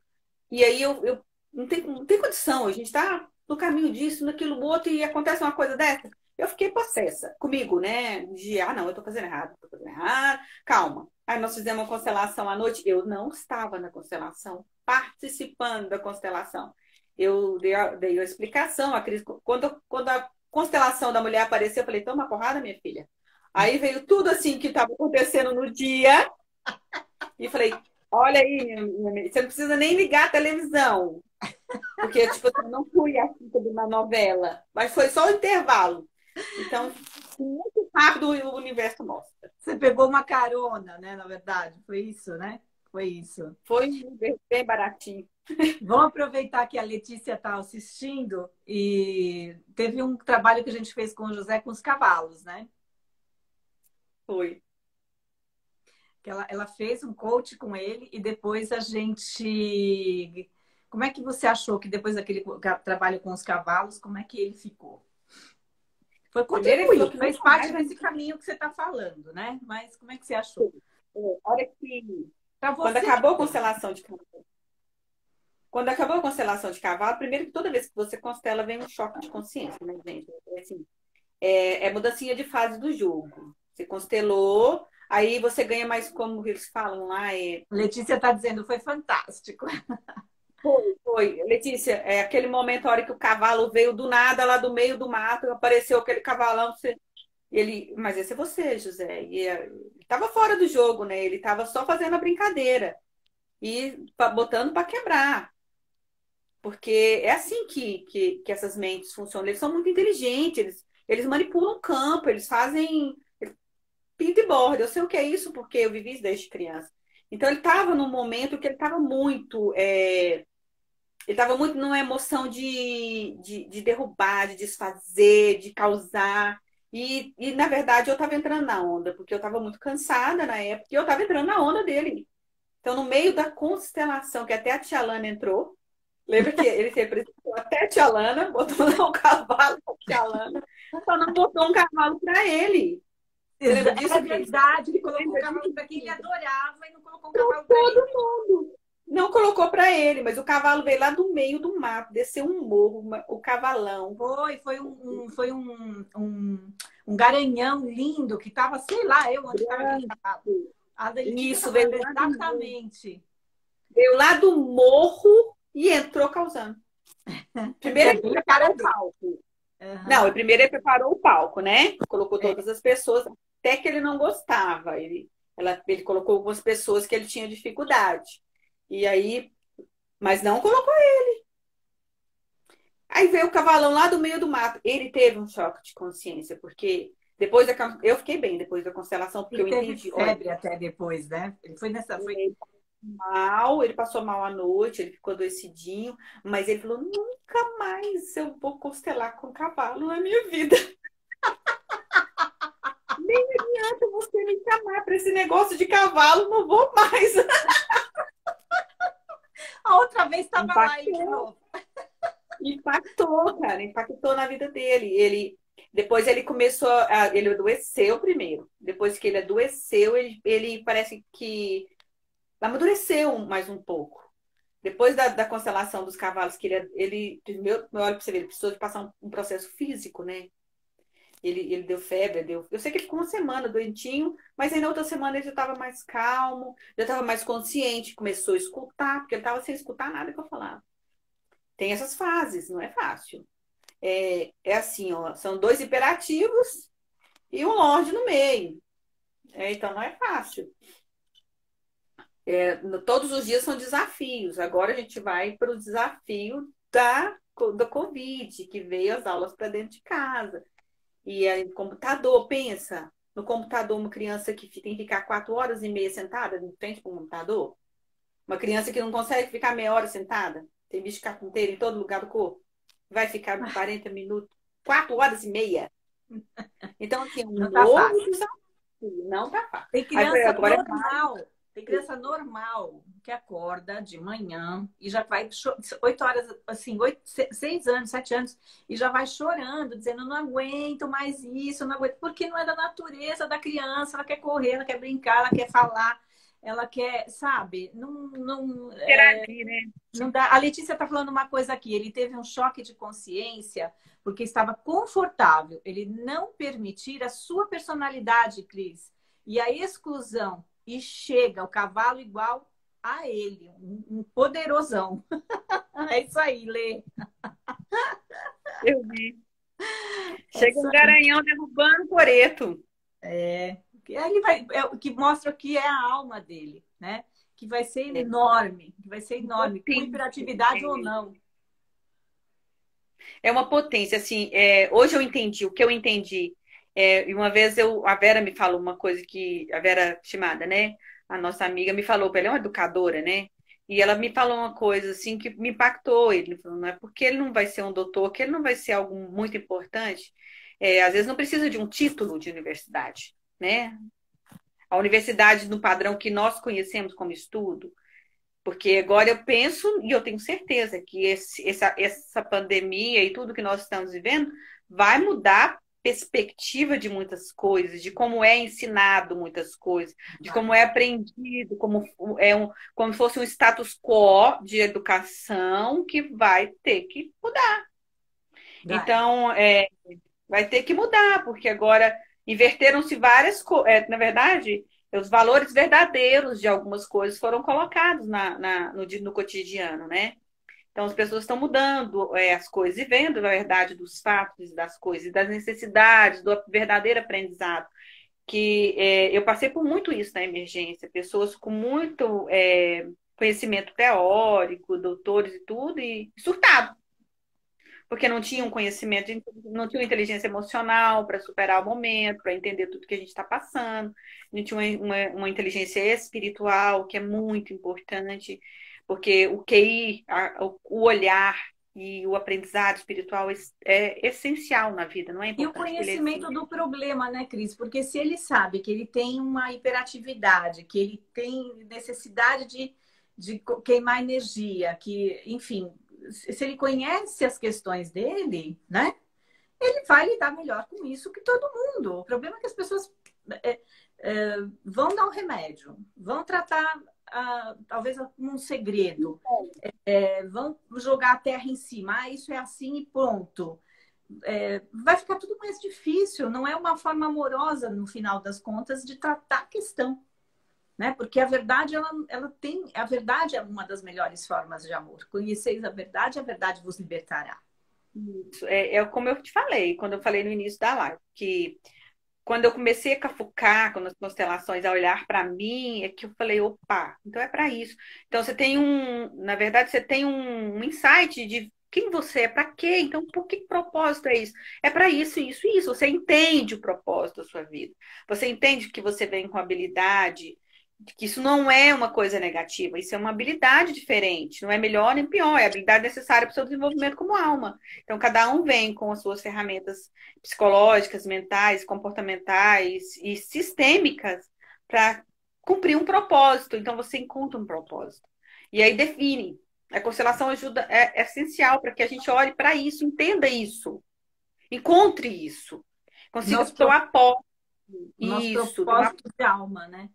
E aí eu não tem condição, a gente está no caminho disso, naquilo outro, e acontece uma coisa dessa. Eu fiquei possessa comigo, né? Não, eu tô fazendo errado, calma. Aí nós fizemos uma constelação à noite. Eu não estava na constelação, participando da constelação. Eu dei a explicação, a Cris, quando a constelação da mulher apareceu, eu falei, toma uma porrada, minha filha. Aí veio tudo assim que estava acontecendo no dia, e falei, olha aí, você não precisa nem ligar a televisão. Porque, tipo, eu não fui assim de uma novela, mas foi só o intervalo. Então, muito rápido o universo mostra. você pegou uma carona, né? Na verdade, foi isso, né? Foi isso. Foi bem baratinho. Vamos aproveitar que a Letícia está assistindo e teve um trabalho que a gente fez com o José com os cavalos, né? Foi. Que ela fez um coach com ele e depois a gente. Como é que você achou que depois daquele trabalho com os cavalos, como é que ele ficou? Primeiro ele falou Contribuiu, que fez nunca parte mais vai desse caminho que você está falando, né? Mas como é que você achou? A hora que. Para Quando você. acabou a constelação de cavalo. Quando acabou a constelação de cavalo, primeiro que toda vez que você constela, vem um choque de consciência, né, gente? Assim, mudancinha de fase do jogo. Você constelou, aí você ganha mais, como eles falam lá, Letícia está dizendo, foi fantástico. Foi, Letícia, aquele momento, a hora que o cavalo veio do nada, lá do meio do mato, apareceu aquele cavalão, mas esse é você, José. E ele estava fora do jogo, né? Ele estava só fazendo a brincadeira e botando para quebrar. Porque é assim que essas mentes funcionam. Eles são muito inteligentes, eles manipulam o campo, eles fazem pinta e borda. Eu sei o que é isso porque eu vivi isso desde criança. Então ele estava num momento que ele estava muito. Ele estava muito numa emoção de derrubar, de desfazer, de causar. Na verdade, eu estava entrando na onda, porque eu estava muito cansada na época, e eu estava entrando na onda dele. Então, no meio da constelação, que até a Tia Lana entrou, lembra que ele representou até a Tia Lana, botou lá um cavalo para a Tia Lana, só não botou um cavalo para ele. Você lembra disso, É Cris? verdade, ele colocou o cavalo para quem ele adorava e não colocou um Para cavalo para ele. todo mundo. Não colocou para ele, mas o cavalo veio lá do meio do mato, desceu um morro, o cavalão. Foi um garanhão lindo que estava, sei lá, eu onde estava aquele cavalo. A Letícia está Isso, veio falando lá do morro. exatamente. Veio lá do morro e entrou causando. Primeiro É ele bem a preparou cara o dele. palco. Não, Aham. primeiro ele preparou o palco, né? Colocou É. todas as pessoas, até que ele não gostava. Ele colocou algumas pessoas que ele tinha dificuldade. E aí, mas não colocou. Aí veio o cavalão lá do meio do mato. Ele teve um choque de consciência, porque eu fiquei bem depois da constelação, porque Ele eu teve entendi. Olha, febre até depois, né? Ele foi nessa. Foi... ele passou mal à noite, ele ficou adoecidinho, mas ele falou: nunca mais eu vou constelar com cavalo na minha vida. Nem adianta você me chamar para esse negócio de cavalo, não vou mais. A outra vez estava lá ele de Impactou, novo. impactou, cara, impactou na vida dele. Depois ele começou ele adoeceu primeiro. Depois que ele adoeceu, ele parece que amadureceu mais um pouco. Depois da constelação dos cavalos, que olha para você ver, ele precisou de passar um processo físico, né? Ele deu febre, eu sei que ele ficou uma semana doentinho, mas aí na outra semana ele já estava mais calmo, já estava mais consciente, começou a escutar, porque ele estava sem escutar nada que eu falava. Tem essas fases, não é fácil. É assim, ó, são dois hiperativos e um Lorde no meio. Então não é fácil. Todos os dias são desafios. Agora a gente vai para o desafio da Covid, que veio as aulas para dentro de casa. E aí, no computador, pensa, no computador, uma criança que tem que ficar 4 horas e meia sentada em frente para um computador, uma criança que não consegue ficar meia hora sentada, tem bicho carpinteiro em todo lugar do corpo, vai ficar 40 minutos, 4 horas e meia. Então, assim, Não um tá novo fácil. desafio, não tá fácil. Tem Aí, criança agora é normal. Tem criança normal que acorda de manhã e já vai 8 horas, assim, 6 anos, 7 anos, e já vai chorando, dizendo: não aguento mais isso, não aguento, porque não é da natureza da criança, ela quer correr, ela quer brincar, ela quer falar, ela quer, sabe? interagir, né? Não dá. A Letícia está falando uma coisa aqui. Ele teve um choque de consciência porque estava confortável. Ele não permitir a sua personalidade, Cris, e a exclusão. E chega o cavalo igual a ele, um poderosão. É isso aí, Lê. Eu vi. É Chega isso um aí. garanhão derrubando o coreto. Aí ele vai, o que mostra que é a alma dele, né? Que vai ser enorme, com hiperatividade ou não. É uma potência, assim, hoje eu entendi, o que eu entendi, e uma vez a Vera me falou uma coisa a Vera Shimada, né, a nossa amiga me falou, ela é uma educadora, né, e ela me falou uma coisa, assim, que me impactou, ele falou: não é porque ele não vai ser um doutor, que ele não vai ser algo muito importante, às vezes não precisa de um título de universidade, né, a universidade no padrão que nós conhecemos como estudo, porque agora eu penso e eu tenho certeza que essa pandemia e tudo que nós estamos vivendo vai mudar a perspectiva de muitas coisas, de como é ensinado muitas coisas, de como é aprendido, como se fosse um status quo de educação que vai ter que mudar. Então, vai ter que mudar, porque agora inverteram-se várias coisas. Na verdade, os valores verdadeiros de algumas coisas foram colocados no cotidiano, né? Então, as pessoas estão mudando as coisas e vendo, na verdade, dos fatos das coisas, e das necessidades, do verdadeiro aprendizado. Que eu passei por muito isso na emergência, pessoas com muito conhecimento teórico, doutores e tudo, e surtado porque não tinha um conhecimento, não tinha uma inteligência emocional para superar o momento, para entender tudo que a gente está passando, não tinha uma inteligência espiritual, que é muito importante, porque o QI, o olhar e o aprendizado espiritual é essencial na vida, não é E o importante que ele conhecimento do problema, né, Cris? Porque se ele sabe que ele tem uma hiperatividade, que ele tem necessidade de queimar energia, que, enfim, se ele conhece as questões dele, né? Ele vai lidar melhor com isso que todo mundo. O problema é que as pessoas é, vão dar um remédio, vão tratar talvez um segredo, vão jogar a terra em cima, isso é assim e pronto. Vai ficar tudo mais difícil, não é uma forma amorosa, no final das contas, de tratar a questão, né? Porque a verdade, a verdade é uma das melhores formas de amor. Conheceis a verdade vos libertará. Isso. É como eu te falei, quando eu falei no início da live, que quando eu comecei a cafucar com as constelações, a olhar para mim, é que eu falei, opa, então é para isso. Então você tem na verdade, você tem um insight de quem você é, para quê? Então, por que propósito é isso? É para isso, isso e isso. Você entende o propósito da sua vida. Você entende que você vem com habilidade, que isso não é uma coisa negativa, isso é uma habilidade diferente, não é melhor nem pior, é a habilidade necessária para o seu desenvolvimento como alma. Então, cada um vem com as suas ferramentas psicológicas, mentais, comportamentais e sistêmicas para cumprir um propósito. Então, você encontra um propósito. E aí define. A constelação ajuda, é essencial para que a gente olhe para isso, entenda isso, encontre isso, consiga tomar posse. Nosso Isso, propósito de alma, né?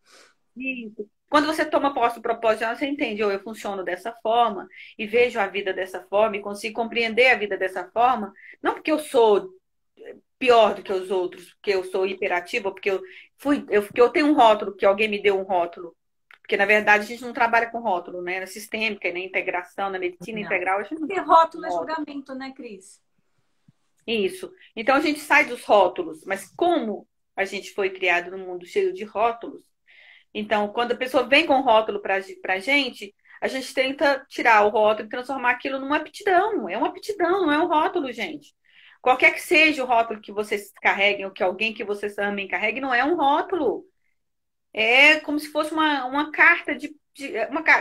isso. Quando você toma posse do propósito, você entende, eu funciono dessa forma e vejo a vida dessa forma e consigo compreender a vida dessa forma, não porque eu sou pior do que os outros, porque eu sou hiperativa, porque porque eu tenho um rótulo, que alguém me deu um rótulo. Porque, na verdade, a gente não trabalha com rótulo, né? Na sistêmica, na integração, na medicina Não. integral, a gente não Porque trabalha com rótulo é rótulo. julgamento, né, Cris? Isso. Então, a gente sai dos rótulos, mas como a gente foi criado num mundo cheio de rótulos, então, quando a pessoa vem com rótulo para a gente tenta tirar o rótulo e transformar aquilo numa aptidão. É uma aptidão, não é um rótulo, gente. Qualquer que seja o rótulo que vocês carreguem, ou que alguém que vocês amem carregue, não é um rótulo. É como se fosse uma carta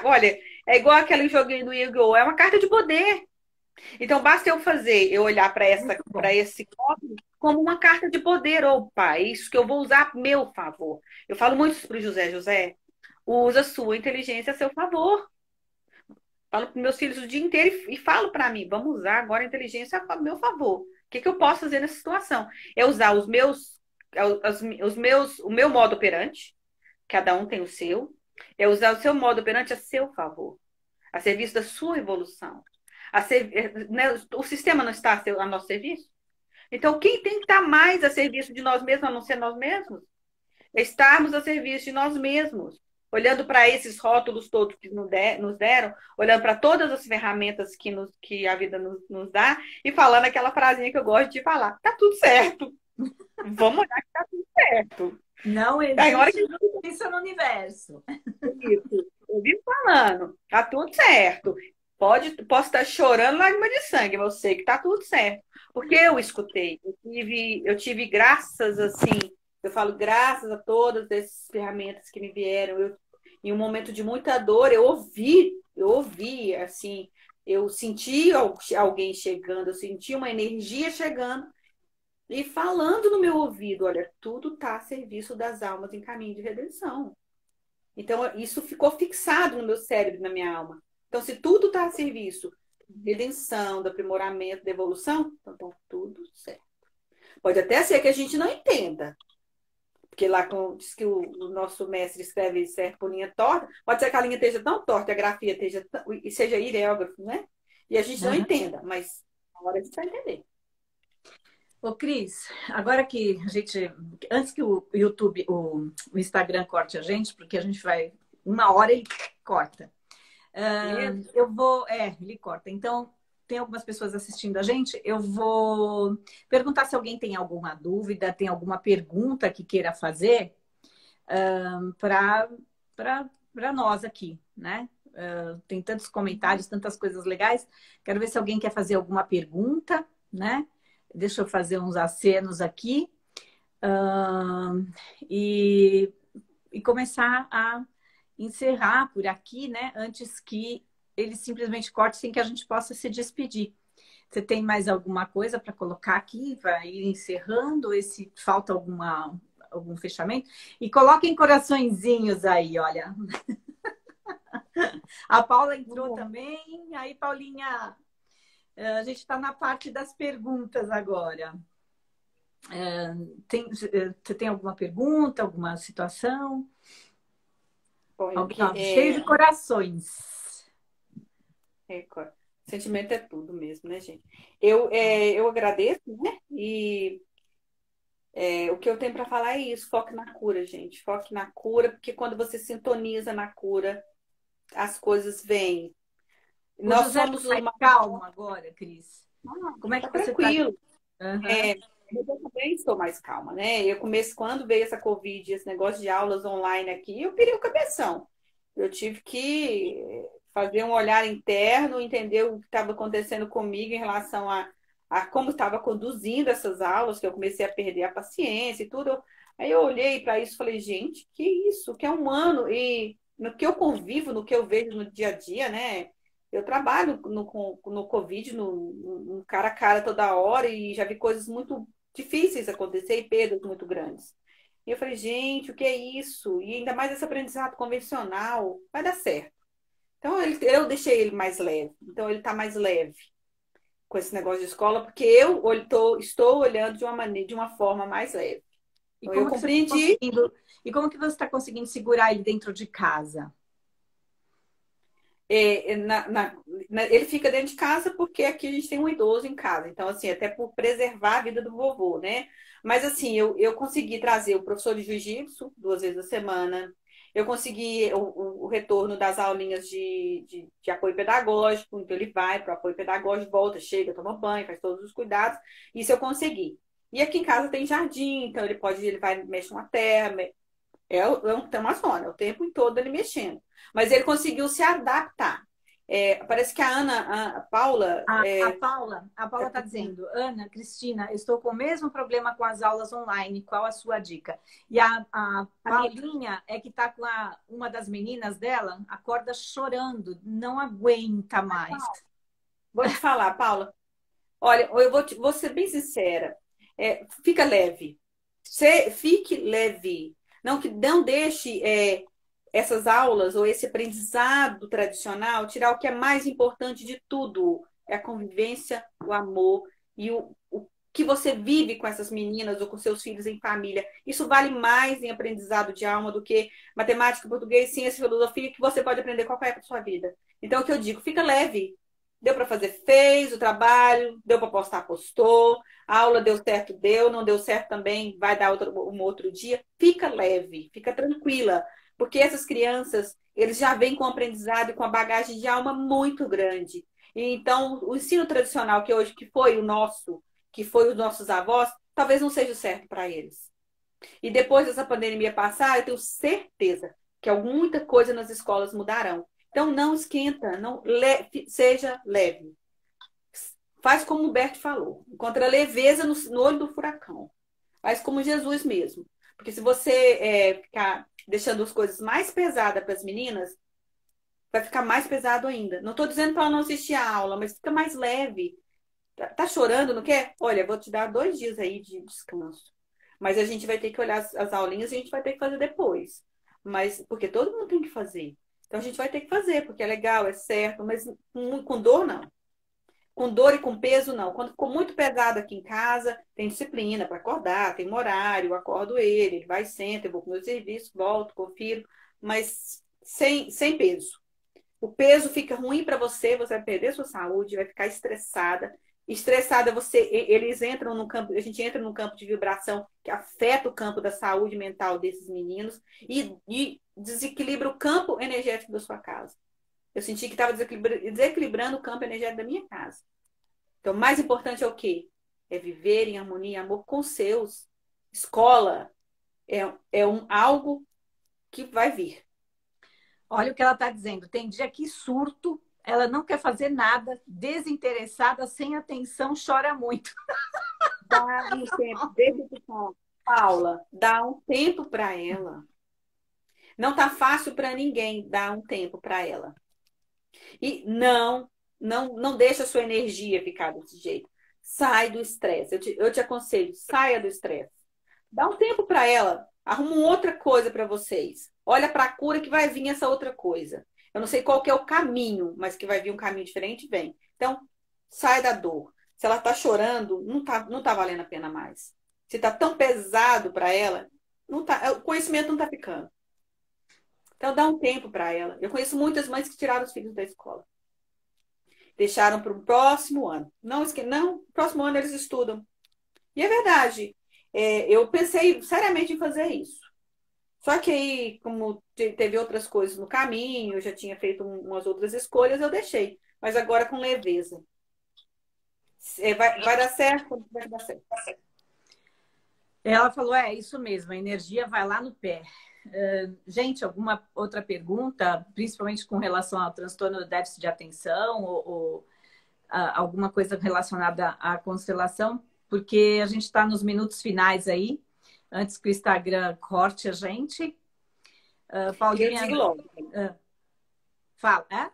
olha, é igual aquele joguinho do Yu-Gi-Oh! É uma carta de poder. Então, basta eu olhar para esse rótulo como uma carta de poder. Opa, é isso que eu vou usar a meu favor. Eu falo muito isso para o José. José, usa a sua inteligência a seu favor. Falo para meus filhos o dia inteiro e falo para mim, vamos usar agora a inteligência a meu favor. O que, que eu posso fazer nessa situação? É usar o meu modo operante, cada um tem o seu, é usar o seu modo operante a seu favor, a serviço da sua evolução. Né, o sistema não está a nosso serviço? Então, quem tem que estar mais a serviço de nós mesmos, a não ser nós mesmos? É estarmos a serviço de nós mesmos. Olhando para esses rótulos todos que nos deram, olhando para todas as ferramentas que a vida nos dá e falando aquela frasinha que eu gosto de falar: tá tudo certo. Vamos olhar que tá tudo certo. Não Aí, hora existe justiça no universo. isso, eu vivo falando, tá tudo certo. Posso estar chorando lágrima de sangue, mas eu sei que tá tudo certo. Porque eu escutei. Eu tive graças, assim, eu falo graças a todas essas ferramentas que me vieram. Em um momento de muita dor, eu ouvi, assim, eu senti alguém chegando, eu senti uma energia chegando e falando no meu ouvido: olha, tudo está a serviço das almas em caminho de redenção. Então, isso ficou fixado no meu cérebro, na minha alma. Então, se tudo está a serviço de redenção, do aprimoramento, da evolução, então tá tudo certo. Pode até ser que a gente não entenda, porque lá diz que o nosso mestre escreve certo por linha torta, pode ser que a linha esteja tão torta, a grafia seja ireógrafo, né? E a gente não entenda, mas na hora a gente vai entender. Ô, Cris, agora que a gente. Antes que o YouTube, o Instagram corte a gente, porque a gente vai. Uma hora ele corta. Eu vou. Ele corta. Então, tem algumas pessoas assistindo a gente. Eu vou perguntar se alguém tem alguma dúvida, tem alguma pergunta que queira fazer para nós aqui, né? Tem tantos comentários, tantas coisas legais. Quero ver se alguém quer fazer alguma pergunta, né? Deixa eu fazer uns acenos aqui e começar a encerrar por aqui, né? Antes que ele simplesmente corte sem que a gente possa se despedir. Você tem mais alguma coisa para colocar aqui? Vai ir encerrando? Se falta algum fechamento? E coloquem coraçõezinhos aí, olha. A Paula entrou também. Aí, Paulinha, a gente está na parte das perguntas agora. Você tem alguma pergunta, alguma situação? Bom, Cheio de corações. é, sentimento é tudo mesmo, né, gente? Eu agradeço, né? E o que eu tenho para falar é isso: foque na cura, gente. Foque na cura, porque quando você sintoniza na cura, as coisas vêm. O Nós José somos está mais uma. calmo agora, Cris. Como é Tá que você está? tranquilo. Uhum. É, mas eu também estou mais calma, né? Quando veio essa Covid, esse negócio de aulas online aqui, eu pirei o cabeção. Eu tive que fazer um olhar interno, entender o que estava acontecendo comigo em relação a como estava conduzindo essas aulas, que eu comecei a perder a paciência e tudo. Aí eu olhei para isso e falei, gente, que isso, que é humano. E no que eu convivo, no que eu vejo no dia a dia, né? Eu trabalho no Covid, no cara a cara toda hora, e já vi coisas muito difíceis acontecer e perdas muito grandes. E eu falei, gente, o que é isso? E ainda mais esse aprendizado convencional, vai dar certo. Então, eu deixei ele mais leve. Então, ele está mais leve com esse negócio de escola, porque estou olhando de uma forma mais leve. E Então, eu como que você está compreendi. conseguindo? E como que você está conseguindo segurar ele dentro de casa? Ele fica dentro de casa porque aqui a gente tem um idoso em casa. Então, assim, até por preservar a vida do vovô, né? Mas, assim, eu consegui trazer o professor de jiu-jitsu 2 vezes a semana. Eu consegui o retorno das aulinhas de apoio pedagógico. Então, ele vai para o apoio pedagógico, volta, chega, toma banho, faz todos os cuidados. Isso eu consegui. E aqui em casa tem jardim, então ele vai mexer uma terra, tem uma zona, o tempo todo ele mexendo. Mas ele conseguiu se adaptar. Parece que a Paula. A Paula está dizendo, Ana, Cristina, estou com o mesmo problema com as aulas online. Qual a sua dica? E a Paulinha é que está com uma das meninas dela, acorda chorando, não aguenta mais. Vou te falar, Paula. Olha, vou ser bem sincera. Fica leve. Fique leve. Não deixe essas aulas ou esse aprendizado tradicional tirar o que é mais importante de tudo. É a convivência, o amor e o que você vive com essas meninas ou com seus filhos em família. Isso vale mais em aprendizado de alma do que matemática, português, ciência, filosofia, que você pode aprender qualquer época da sua vida. Então, o que eu digo, fica leve. Deu para fazer, fez o trabalho, deu para postar, postou. A aula deu certo, deu, não deu certo também, vai dar um outro dia. Fica leve, fica tranquila, porque essas crianças, eles já vêm com um aprendizado e com a bagagem de alma muito grande. E então, o ensino tradicional que foi o nosso, que foi os nossos avós, talvez não seja o certo para eles. E depois dessa pandemia passar, eu tenho certeza que muita coisa nas escolas mudarão. Então, não esquenta, seja leve. Faz como o Humberto falou. Encontra leveza no olho do furacão. Faz como Jesus mesmo. Porque se você ficar deixando as coisas mais pesadas para as meninas, vai ficar mais pesado ainda. Não estou dizendo para ela não assistir a aula, mas fica mais leve. Tá chorando, não quer? Olha, vou te dar 2 dias aí de descanso. Mas a gente vai ter que olhar as aulinhas e a gente vai ter que fazer depois. Mas, porque todo mundo tem que fazer. Então a gente vai ter que fazer, porque é legal, é certo, mas com dor não. Com dor e com peso, não. Quando ficou muito pesado aqui em casa, tem disciplina para acordar, tem um horário, eu acordo ele vai, senta, eu vou para o meu serviço, volto, confiro, mas sem peso. O peso fica ruim para você, você vai perder sua saúde, vai ficar estressada. Estressada, eles entram no campo, a gente entra num campo de vibração que afeta o campo da saúde mental desses meninos e desequilibra o campo energético da sua casa. Eu senti que estava desequilibrando o campo energético da minha casa. Então, o mais importante é o quê? É viver em harmonia e amor com seus. Escola algo que vai vir. Olha o que ela está dizendo. Tem dia que surto, ela não quer fazer nada, desinteressada, sem atenção, chora muito. Dá um tempo, deixa eu te falar. Paula, dá um tempo para ela. Não tá fácil para ninguém dar um tempo para ela. E não deixa a sua energia ficar desse jeito. Sai do estresse. Eu te aconselho, saia do estresse. Dá um tempo para ela. Arruma uma outra coisa para vocês. Olha para a cura que vai vir essa outra coisa. Eu não sei qual que é o caminho, mas que vai vir um caminho diferente, vem. Então, sai da dor. Se ela tá chorando, não tá valendo a pena mais. se tá tão pesado para ela, não tá, o conhecimento não tá ficando. Então dá um tempo para ela. Eu conheço muitas mães que tiraram os filhos da escola. Deixaram para o próximo ano. Não, próximo ano eles estudam. E é verdade. Eu pensei seriamente em fazer isso. Só que aí, como teve outras coisas no caminho, eu já tinha feito umas outras escolhas, eu deixei. Mas agora com leveza. Vai dar certo? Vai dar certo. Ela falou, é isso mesmo, a energia vai lá no pé. Gente, alguma outra pergunta, principalmente com relação ao transtorno do déficit de atenção ou alguma coisa relacionada à constelação? Porque a gente está nos minutos finais aí, antes que o Instagram corte a gente. Paulinha, Eu digo logo. fala, é?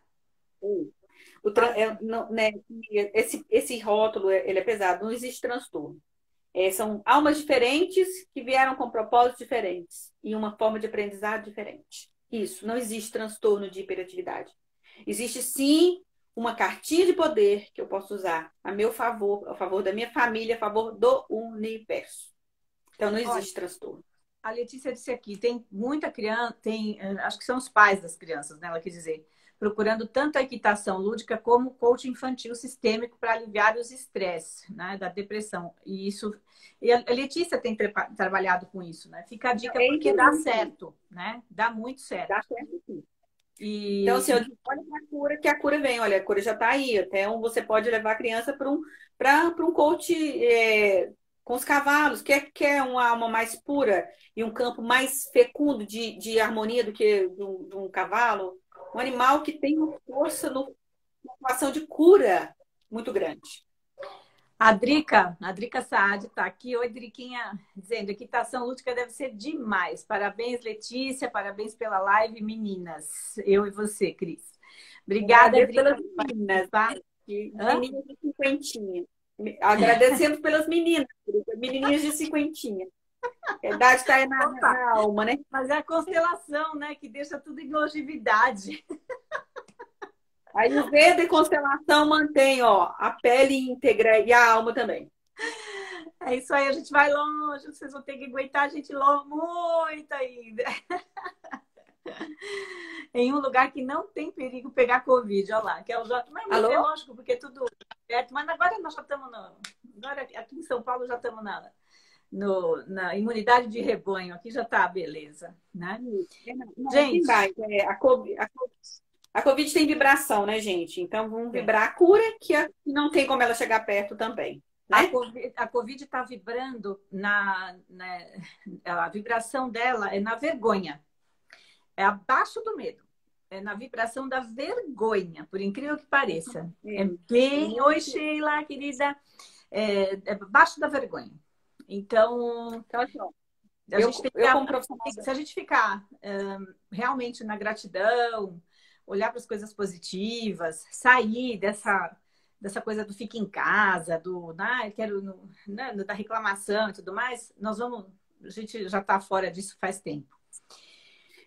Não, né, esse rótulo ele é pesado, não existe transtorno. São almas diferentes que vieram com propósitos diferentes e uma forma de aprendizado diferente. Isso, não existe transtorno de hiperatividade. Existe sim uma cartinha de poder que eu posso usar a meu favor, a favor da minha família, a favor do universo. Então não existe transtorno. A Letícia disse aqui, tem muita criança, acho que são os pais das crianças, né? Ela quer dizer, procurando tanto a equitação lúdica como o coaching infantil sistêmico para aliviar os estresses, né, da depressão. E a Letícia tem trabalhado com isso, né? Fica a dica porque dá certo, né? Dá muito certo. Dá certo, sim. Então, assim, eu digo, olha para a cura, que a cura vem. Olha, a cura já está aí. Até você pode levar a criança para um coach com os cavalos, que é uma alma mais pura e um campo mais fecundo de harmonia do que de um cavalo. Um animal que tem uma força, uma ação de cura muito grande. A Drica Saad está aqui. Oi, Driquinha, dizendo: equitação lúdica deve ser demais. Parabéns, Letícia. Parabéns pela live, meninas. Eu e você, Cris. Obrigada, Drica. Pelas meninas, tá? Meninas de cinquentinha. Agradecendo pelas meninas, menininhas de cinquentinha. A idade está aí na alma, né? Mas é a constelação, né? Que deixa tudo em longevidade. Aí o verde e constelação mantém, ó, a pele íntegra e a alma também. É isso aí, a gente vai longe. Vocês vão ter que aguentar a gente muito ainda. Em um lugar que não tem perigo pegar Covid, olha lá. Que é o J... Mas é lógico, porque é tudo perto. Mas agora nós já estamos agora aqui em São Paulo já estamos na imunidade de rebanho. Aqui já está a beleza, né? Gente, a Covid tem vibração, né, gente? Então vamos vibrar a cura, que não tem como ela chegar perto também. Né? A Covid está vibrando a vibração dela é na vergonha. É abaixo do medo. É na vibração da vergonha, por incrível que pareça. É bem... Oi, Sheila, querida. É abaixo da vergonha. Então se a gente ficar realmente na gratidão, olhar para as coisas positivas, sair dessa coisa do fica em casa, da reclamação e tudo mais, a gente já está fora disso faz tempo.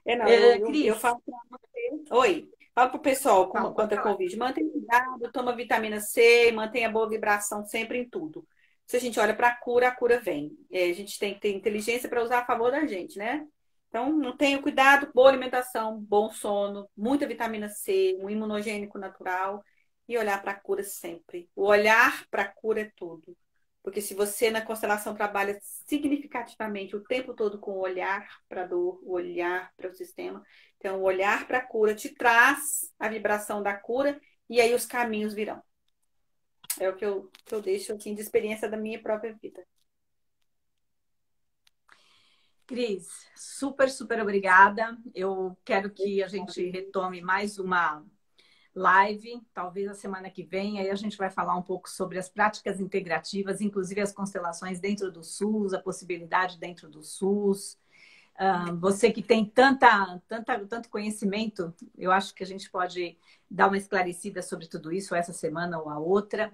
Eu falo para você. Oi. Fala para o pessoal quanto a Covid. Mantenha cuidado, toma vitamina C, mantenha boa vibração sempre em tudo. Se a gente olha para a cura vem. A gente tem que ter inteligência para usar a favor da gente, né? Então, não tenha cuidado, boa alimentação, bom sono, muita vitamina C, um imunogênico natural e olhar para a cura sempre. O olhar para a cura é tudo. Porque se você na constelação trabalha significativamente o tempo todo com o olhar para a dor, o olhar para o sistema, então o olhar para a cura te traz a vibração da cura e aí os caminhos virão. É o que eu deixo assim, de experiência da minha própria vida. Cris, super, super obrigada. Eu quero que a gente retome mais uma live, talvez a semana que vem, aí a gente vai falar um pouco sobre as práticas integrativas, inclusive as constelações dentro do SUS, a possibilidade dentro do SUS. Você que tem tanto conhecimento, eu acho que a gente pode dar uma esclarecida sobre tudo isso essa semana ou a outra,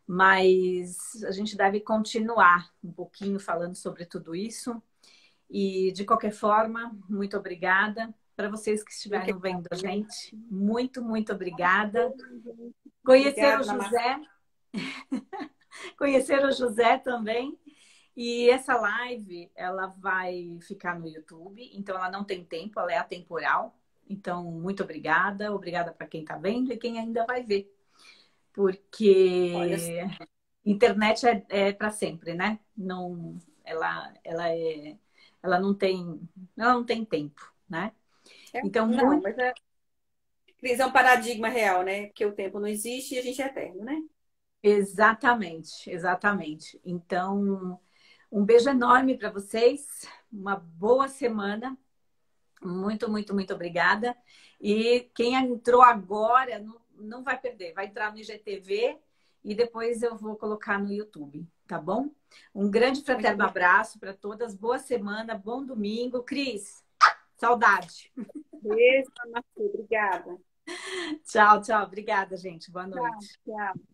mas a gente deve continuar um pouquinho falando sobre tudo isso. E, de qualquer forma, muito obrigada. Para vocês que estiveram vendo a gente, muito, muito obrigada. Conhecer o José. Conhecer o José também. E essa live, ela vai ficar no YouTube, então ela não tem tempo, ela é atemporal. Então, muito obrigada. Obrigada para quem está vendo e quem ainda vai ver. Olha, Porque internet é para sempre, né? Não, ela ela não tem tempo, né? Então, não, muito mas Cris, é um paradigma real, né? Porque o tempo não existe e a gente é eterno, né? exatamente, exatamente. Então, um beijo enorme para vocês, uma boa semana. Muito, muito, muito obrigada. E quem entrou agora não vai perder, vai entrar no IGTV e depois eu vou colocar no YouTube, tá bom? Um grande Muito fraterno obrigada. abraço para todas, boa semana, bom domingo. Cris, saudade. Beijo, Marcia. Obrigada. Tchau, tchau. Obrigada, gente. Boa Tchau, noite. tchau.